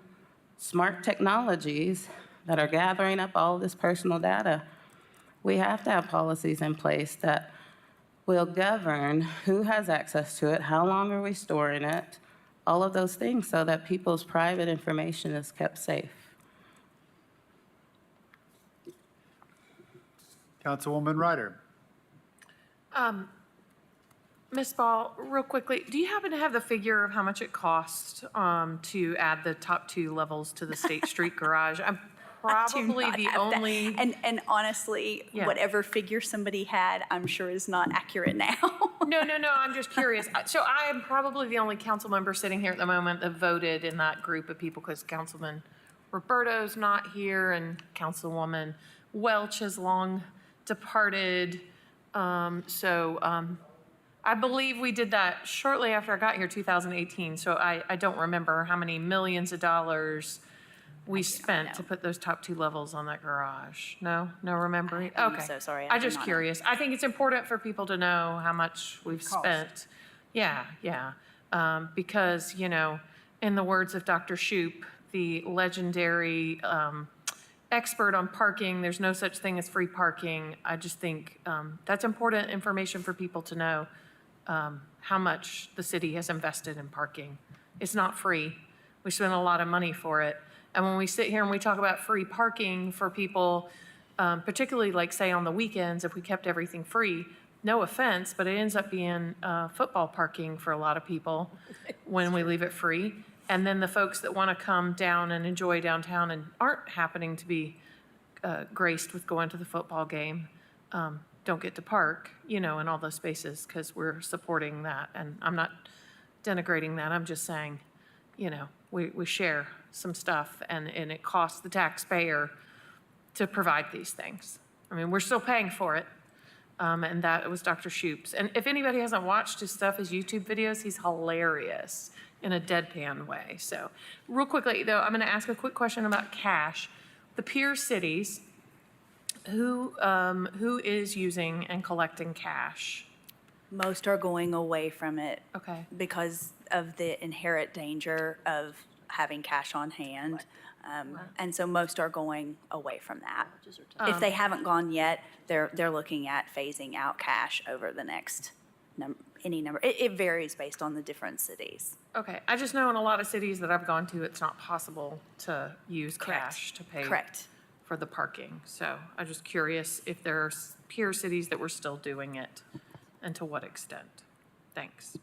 smart technologies that are gathering up all this personal data, we have to have policies in place that will govern who has access to it, how long are we storing it, all of those things, so that people's private information is kept safe. Councilwoman Ryder. Ms. Ball, real quickly, do you happen to have the figure of how much it cost to add the top 2 levels to the State Street garage? I'm I do probably not the have that. only. And honestly, Yeah. whatever figure somebody had, I'm sure is not accurate now. No, I'm just curious. So I am probably the only council member sitting here at the moment that voted in that group of people because Councilman Roberto's not here and Councilwoman Welch has long departed. I believe we did that shortly after I got here, 2018. So I don't remember how many millions of dollars we spent to put those top 2 levels on that garage. No remembering? I'm Okay. so sorry, I I'm do just not know. curious. I think it's important for people to know how much we've spent. Yeah. Because, in the words of Dr. Shoup, the legendary expert on parking, there's no such thing as free parking. I just think that's important information for people to know how much the city has invested in parking. It's not free. We spend a lot of money for it. And when we sit here and we talk about free parking for people, particularly like say on the weekends, if we kept everything free, no offense, but it ends up being football parking for a lot of people when we leave it free. And then the folks that want to come down and enjoy downtown and aren't happening to be graced with going to the football game don't get to park, in all those spaces because we're supporting that. And I'm not denigrating that. I'm just saying, we share some stuff and it costs the taxpayer to provide these things. I mean, we're still paying for it. And that was Dr. Shoup's. And if anybody hasn't watched his stuff, his YouTube videos, he's hilarious in a deadpan way. So real quickly, though, I'm going to ask a quick question about cash. The peer cities, who is using and collecting cash? Most are going away from it Okay. because of the inherent danger of having cash on hand. And so most are going away from that. If they haven't gone yet, they're looking at phasing out cash over the next any number. It varies based on the different cities. Okay. I just know in a lot of cities that I've gone to, it's not possible to use Correct. cash to pay Correct. for the parking. So I'm just curious if there are peer cities that were still doing it and to what extent. Thanks.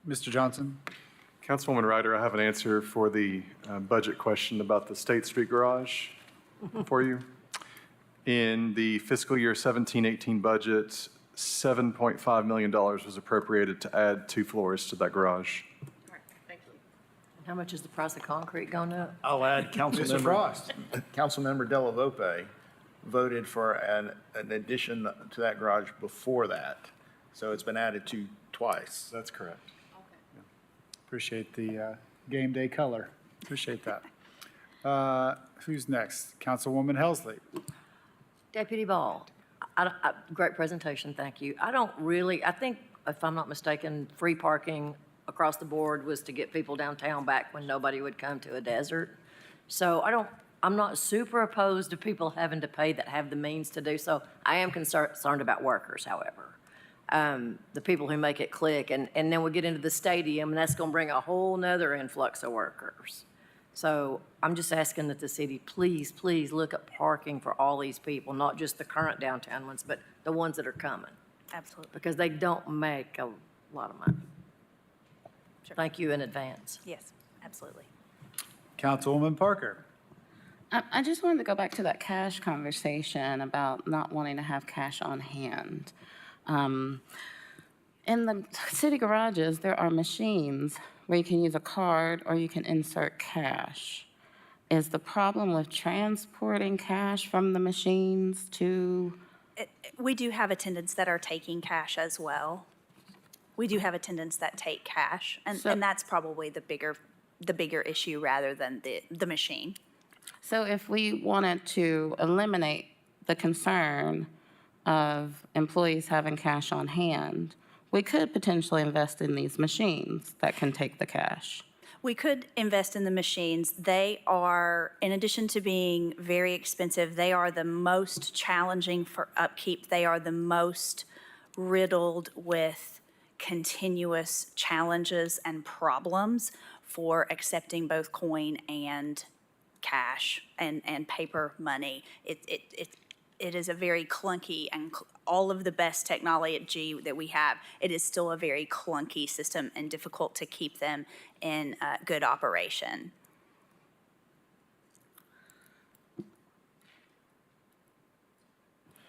Mr. Johnson? Councilwoman Ryder, I have an answer for the budget question about the State Street garage for you. In the fiscal year 17-18 budget, $7.5 million was appropriated to add 2 floors to that garage. How much is the price of concrete going up? I'll add, Mr. Frost? Councilmember Della Vope voted for an addition to that garage before that. So it's been added to twice. That's correct. Appreciate the game day color. Appreciate that. Who's next? Councilwoman Helsley. Deputy Ball, great presentation, thank you. I think, if I'm not mistaken, free parking across the board was to get people downtown back when nobody would come to a desert. So I'm not super opposed to people having to pay that have the means to do so. I am concerned about workers, however. The people who make it click, and then we get into the stadium, and that's gonna bring a whole nother influx of workers. So I'm just asking that the city, please look at parking for all these people, not just the current downtown ones, but the ones that are coming, Absolutely. because they don't make a lot of money. Sure. Thank you in advance. Yes, absolutely. Councilwoman Parker. I just wanted to go back to that cash conversation about not wanting to have cash on hand. In the city garages, there are machines where you can use a card or you can insert cash. Is the problem with transporting cash from the machines to? We do have attendants that are taking cash as well. We do have attendants that take cash, and that's probably the bigger issue rather than the machine. So if we wanted to eliminate the concern of employees having cash on hand, we could potentially invest in these machines that can take the cash. We could invest in the machines. They are, in addition to being very expensive, they are the most challenging for upkeep. They are the most riddled with continuous challenges and problems for accepting both coin and cash and paper money. it is a very clunky and all of the best technology that we have, it is still a very clunky system and difficult to keep them in good operation.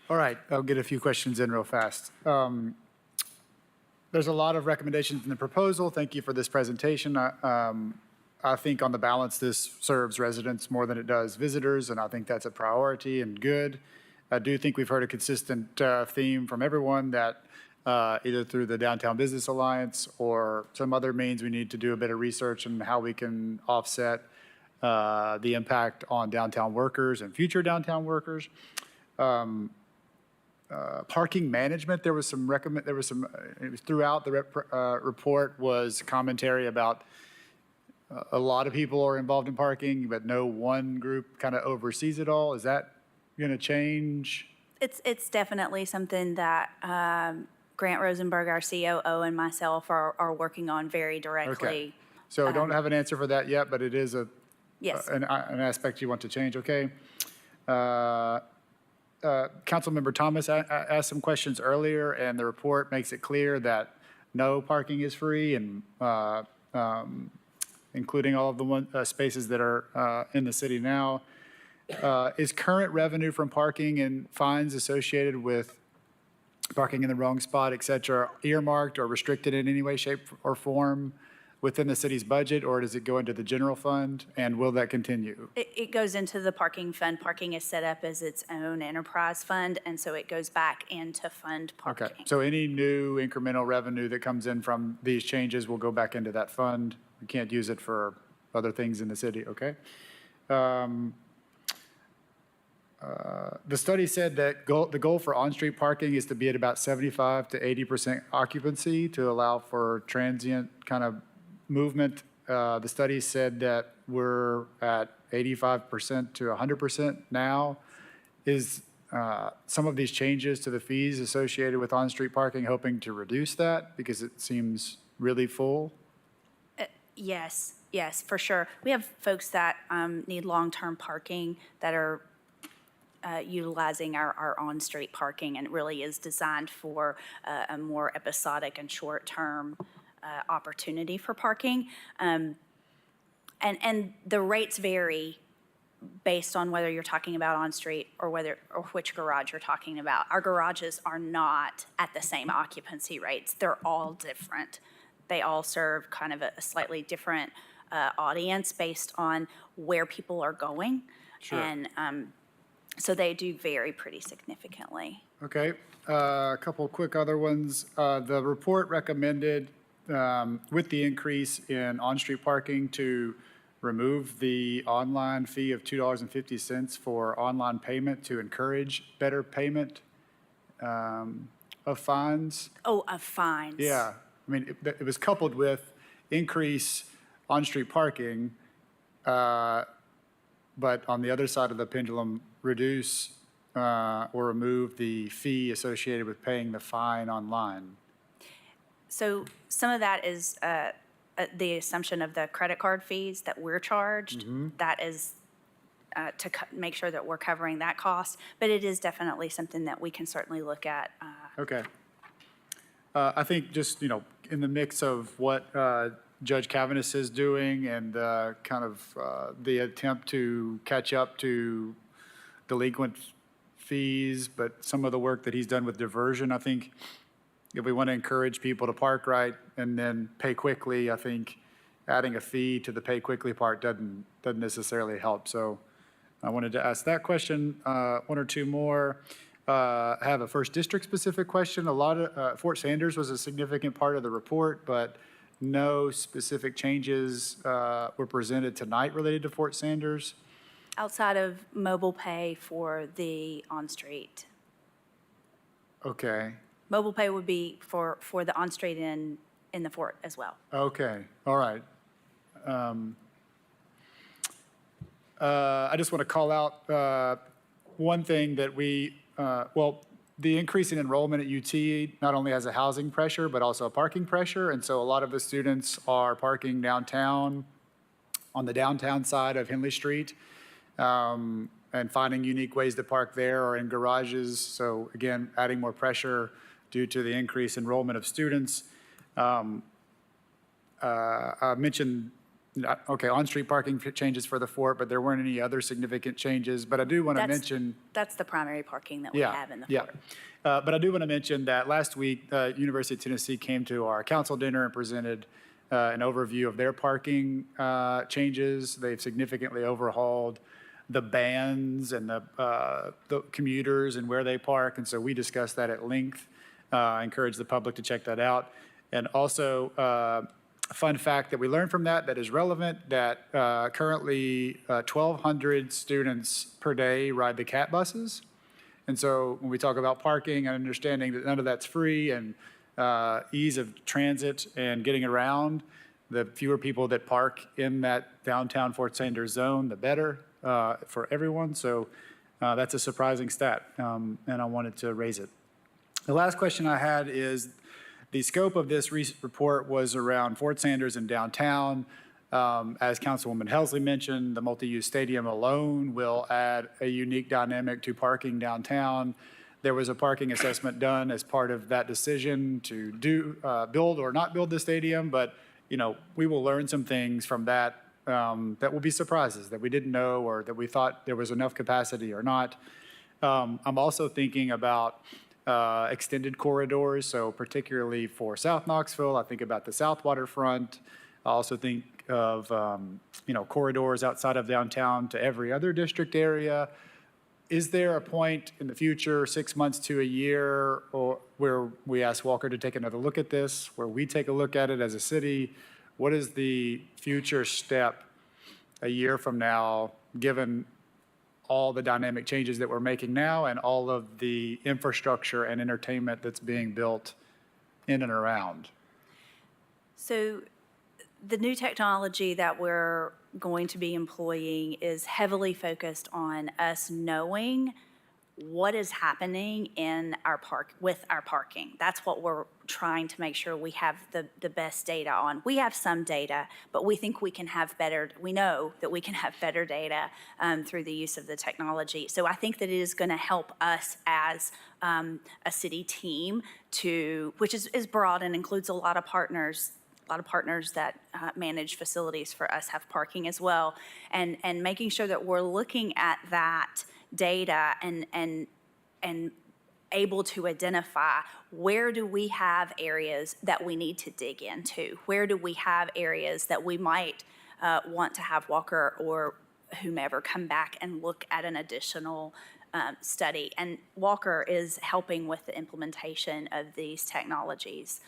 All right, I'll get a few questions in real fast. There's a lot of recommendations in the proposal. Thank you for this presentation. I think on the balance, this serves residents more than it does visitors, and I think that's a priority and good. I do think we've heard a consistent theme from everyone that either through the Downtown Business Alliance or some other means, we need to do a bit of research on how we can offset the impact on downtown workers and future downtown workers. Parking management, there was some throughout the report was commentary about a lot of people are involved in parking, but no one group kind of oversees it all. Is that going to change? It's definitely something that Grant Rosenberg, our COO, and myself are working on very directly. Okay. So I don't have an answer for that yet, but it is Yes. an aspect you want to change, okay? Councilmember Thomas asked some questions earlier, and the report makes it clear that no parking is free, and including all of the spaces that are in the city now. Is current revenue from parking and fines associated with parking in the wrong spot, et cetera, earmarked or restricted in any way, shape, or form within the city's budget, or does it go into the general fund, and will that continue? It goes into the parking fund. Parking is set up as its own enterprise fund, and so it goes back into fund parking. Okay, so any new incremental revenue that comes in from these changes will go back into that fund? We can't use it for other things in the city, okay? The study said that the goal for on-street parking is to be at about 75 to 80% occupancy to allow for transient kind of movement. The study said that we're at 85% to 100% now. Is some of these changes to the fees associated with on-street parking hoping to reduce that because it seems really full? Yes, for sure. We have folks that need long-term parking that are utilizing our on-street parking, and it really is designed for a more episodic and short-term opportunity for parking. And the rates vary based on whether you're talking about on-street or which garage you're talking about. Our garages are not at the same occupancy rates. They're all different. They all serve kind of a slightly different audience based on where people are going. Sure. And so they do vary pretty significantly. Okay, a couple of quick other ones. The report recommended, with the increase in on-street parking, to remove the online fee of $2.50 for online payment to encourage better payment of fines. Oh, of fines. Yeah, I mean, it was coupled with increase on-street parking, but on the other side of the pendulum, reduce or remove the fee associated with paying the fine online. So some of that is the assumption of the credit card fees that we're charged. That is to make sure that we're covering that cost. But it is definitely something that we can certainly look at. Okay. I think just, in the mix of what Judge Cavaness is doing and kind of the attempt to catch up to delinquent fees, but some of the work that he's done with diversion, I think if we want to encourage people to park right and then pay quickly, I think adding a fee to the pay quickly part doesn't necessarily help. So I wanted to ask that question. One or two more. I have a first district specific question. A lot of Fort Sanders was a significant part of the report, but no specific changes were presented tonight related to Fort Sanders. Outside of mobile pay for the on-street. Okay. Mobile pay would be for the on-street in the fort as well. Okay, all right. I just want to call out one thing that the increase in enrollment at UT not only has a housing pressure, but also a parking pressure. And so a lot of the students are parking downtown, on the downtown side of Henley Street. and finding unique ways to park there or in garages. So again, adding more pressure due to the increased enrollment of students. I mentioned, okay, on-street parking changes for the fort, but there weren't any other significant changes. But I do want to That's- mention. That's the primary parking that we Yeah, have in the yeah. fort. But I do want to mention that last week, University of Tennessee came to our council dinner and presented an overview of their parking changes. They've significantly overhauled the bands and the commuters and where they park. And so we discussed that at length. I encourage the public to check that out. And also, a fun fact that we learned from that is relevant, that currently 1,200 students per day ride the CAT buses. And so when we talk about parking and understanding that none of that's free and ease of transit and getting around, the fewer people that park in that downtown Fort Sanders zone, the better for everyone. So that's a surprising stat, and I wanted to raise it. The last question I had is, the scope of this report was around Fort Sanders and downtown. As Councilwoman Helsley mentioned, the multi-use stadium alone will add a unique dynamic to parking downtown. There was a parking assessment done as part of that decision to build or not build the stadium, but we will learn some things from that that will be surprises that we didn't know, or that we thought there was enough capacity or not. I'm also thinking about extended corridors, so particularly for South Knoxville, I think about the South Waterfront. I also think of corridors outside of downtown to every other district area. Is there a point in the future, 6 months to a year, or where we ask Walker to take another look at this, where we take a look at it as a city? What is the future step a year from now, given all the dynamic changes that we're making now and all of the infrastructure and entertainment that's being built in and around? So the new technology that we're going to be employing is heavily focused on us knowing what is happening in our park with our parking. That's what we're trying to make sure we have the best data on. We have some data, but we think we can have better, we know that we can have better data through the use of the technology. So I think that it is going to help us as a city team which is broad and includes a lot of partners. A lot of partners that manage facilities for us have parking as well, and making sure that we're looking at that data and able to identify where do we have areas that we need to dig into, where do we have areas that we might want to have Walker or whomever come back and look at an additional study. And Walker is helping with the implementation of these technologies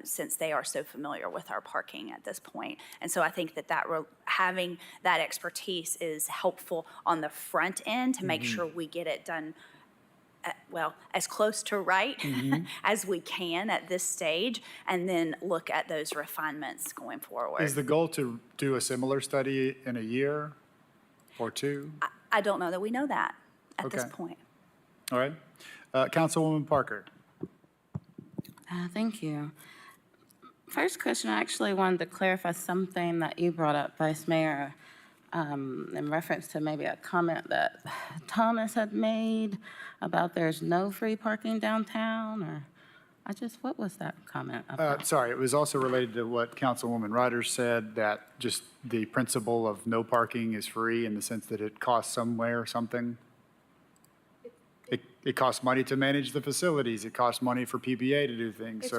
since they are so familiar with our parking at this point. And so I think that having that expertise is helpful on the front end to make sure we get it done as close to right as we can at this stage, and then look at those refinements going forward. Is the goal to do a similar study in a year or two? I don't know that we know that at this Okay. point. All right. Councilwoman Parker. Thank you. First question, I actually wanted to clarify something that you brought up, Vice Mayor, in reference to maybe a comment that Thomas had made about there's no free parking downtown, or what was that comment about? Sorry, it was also related to what Councilwoman Ryder said, that just the principle of no parking is free in the sense that it costs somewhere something. It costs money to manage the facilities. It costs money for PBA to do things.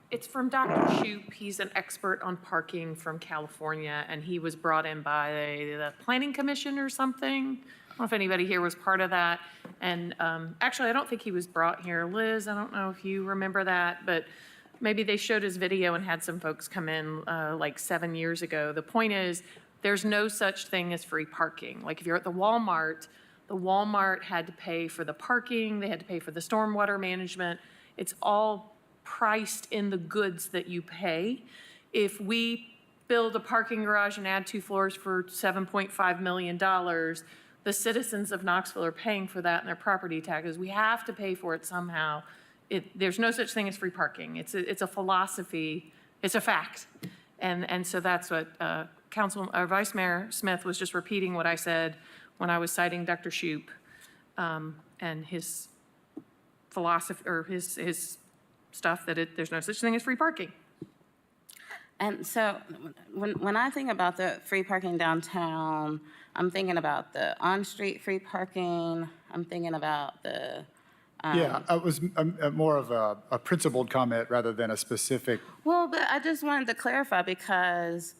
It's from Dr. Shoup. He's an expert on parking from California, and he was brought in by the Planning Commission or something. I don't know if anybody here was part of that. And actually, I don't think he was brought here. Liz, I don't know if you remember that, but maybe they showed his video and had some folks come in like 7 years ago. The point is, there's no such thing as free parking. Like if you're at the Walmart had to pay for the parking, they had to pay for the stormwater management. It's all priced in the goods that you pay. If we build a parking garage and add 2 floors for $7.5 million, the citizens of Knoxville are paying for that in their property taxes. We have to pay for it somehow. There's no such thing as free parking. It's a philosophy. It's a fact. And so that's what Vice Mayor Smith was just repeating what I said. when I was citing Dr. Shoup and his philosophy, or his stuff that there's no such thing as free parking. And so when I think about the free parking downtown, I'm thinking about the on-street free parking. I'm thinking about the, Yeah, it was more of a principled comment rather than a specific. well, but I just wanted to clarify because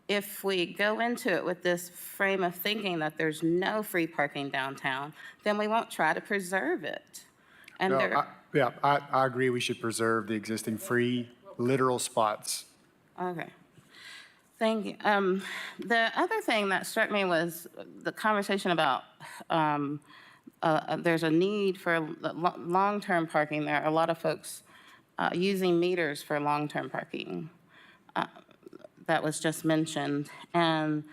if we go into it with this frame of thinking that there's no free parking downtown, then we won't try to preserve it. And No, there, Yeah, I agree we should preserve the existing free literal spots. okay. Thank you. The other thing that struck me was the conversation about there's a need for long-term parking. There are a lot of folks using meters for long-term parking. That was just mentioned. And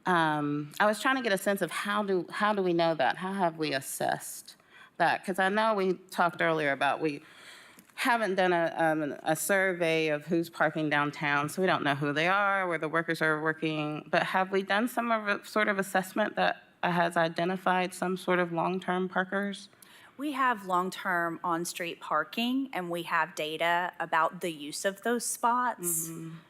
I was trying to get a sense of how do we know that? How have we assessed that? Because I know we talked earlier about we haven't done a survey of who's parking downtown, so we don't know who they are, where the workers are working. But have we done some sort of assessment that has identified some sort of long-term parkers? We have long-term on-street parking, and we have data about the use of those spots.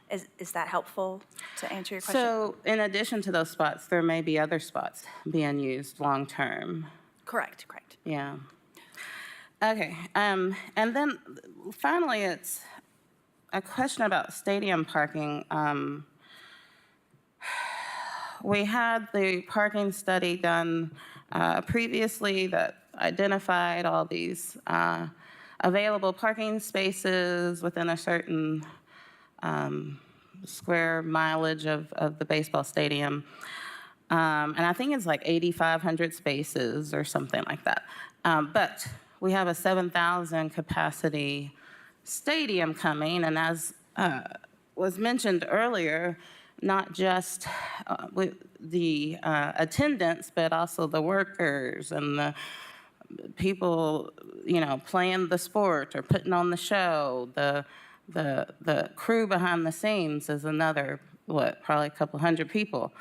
Is that helpful to answer your question? So in addition to those spots, there may be other spots being used long-term. Correct. Yeah. Okay. And then finally, it's a question about stadium parking. We had the parking study done previously that identified all these available parking spaces within a certain square mileage of the baseball stadium. And I think it's like 8,500 spaces or something like that. But we have a 7,000 capacity stadium coming, and as was mentioned earlier, not just with the attendants, but also the workers and the people, playing the sport or putting on the show. The crew behind the scenes is another, probably a couple hundred people.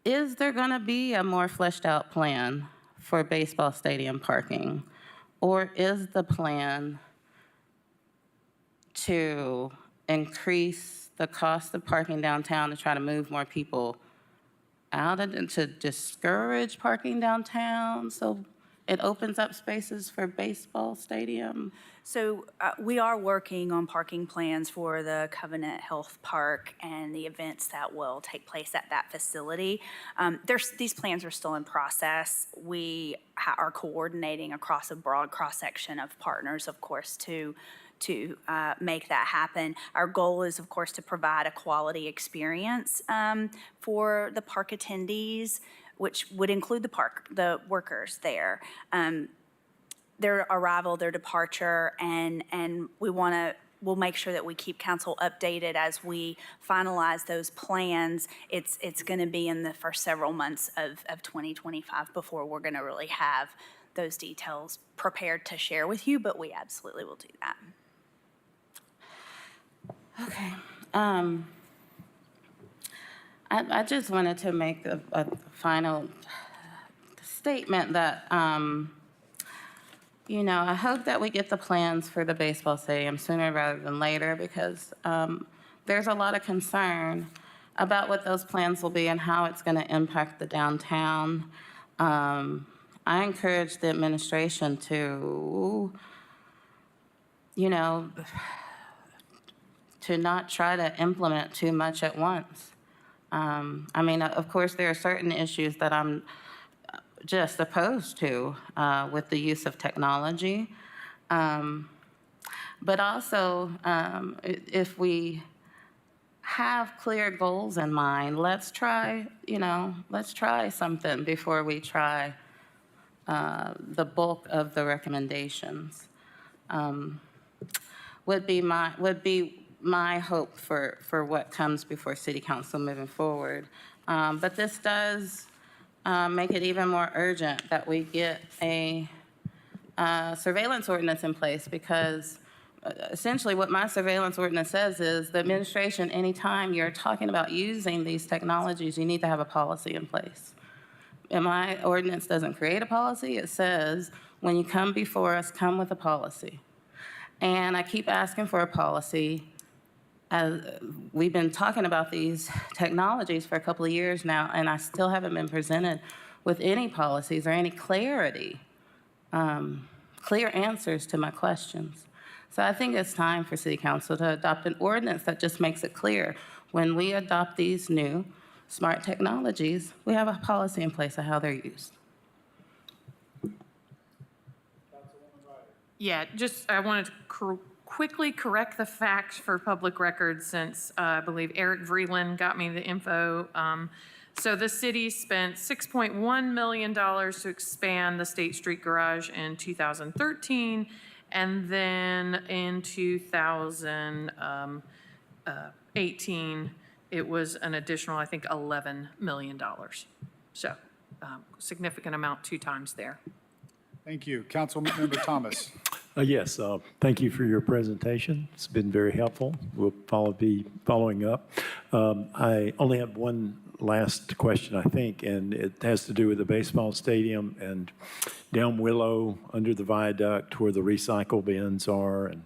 Is there going to be a more fleshed out plan for baseball stadium parking? Or is the plan to increase the cost of parking downtown to try to move more people out and to discourage parking downtown so it opens up spaces for baseball stadium? So we are working on parking plans for the Covenant Health Park and the events that will take place at that facility. These plans are still in process. We are coordinating across a broad cross-section of partners, of course, to make that happen. Our goal is, of course, to provide a quality experience for the park attendees, which would include the workers there. Their arrival, their departure, and we'll make sure that we keep council updated as we finalize those plans. It's going to be in the first several months of 2025 before we're going to really have those details prepared to share with you, but we absolutely will do that. Okay. I just wanted to make a final statement that, I hope that we get the plans for the baseball stadium sooner rather than later because there's a lot of concern about what those plans will be and how it's going to impact the downtown. I encourage the administration to, to not try to implement too much at once. Of course, there are certain issues that I'm just opposed to with the use of technology. But also, if we have clear goals in mind, let's try something before we try the bulk of the recommendations. Would be my hope for what comes before City Council moving forward. But this does make it even more urgent that we get a surveillance ordinance in place because essentially what my surveillance ordinance says is the administration, anytime you're talking about using these technologies, you need to have a policy in place. And my ordinance doesn't create a policy. It says, when you come before us, come with a policy. And I keep asking for a policy. We've been talking about these technologies for a couple of years now, and I still haven't been presented with any policies or any clarity, clear answers to my questions. So I think it's time for City Council to adopt an ordinance that just makes it clear. When we adopt these new smart technologies, we have a policy in place of how they're used. Yeah, just, I wanted to quickly correct the facts for public records since I believe Eric Vreeland got me the info. So the city spent $6.1 million to expand the State Street Garage in 2013, and then in 2018, it was an additional, I think, $11 million. So significant amount 2 times there. Thank you. Councilmember Thomas. Yes, thank you for your presentation. It's been very helpful. We'll be following up. I only have one last question, I think, and it has to do with the baseball stadium and down Willow under the viaduct where the recycle bins are. And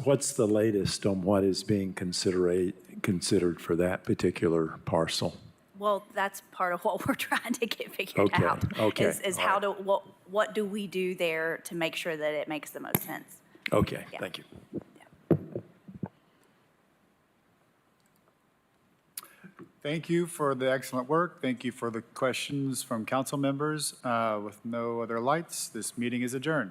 what's the latest on what is being considered for that particular parcel? Well, that's part of what we're trying to get figured Okay, out. okay, Is all how right. to, what do we do there to make sure that it makes the most sense? Okay, Yeah. thank you. Thank you for the excellent work. Thank you for the questions from council members. With no other lights, this meeting is adjourned.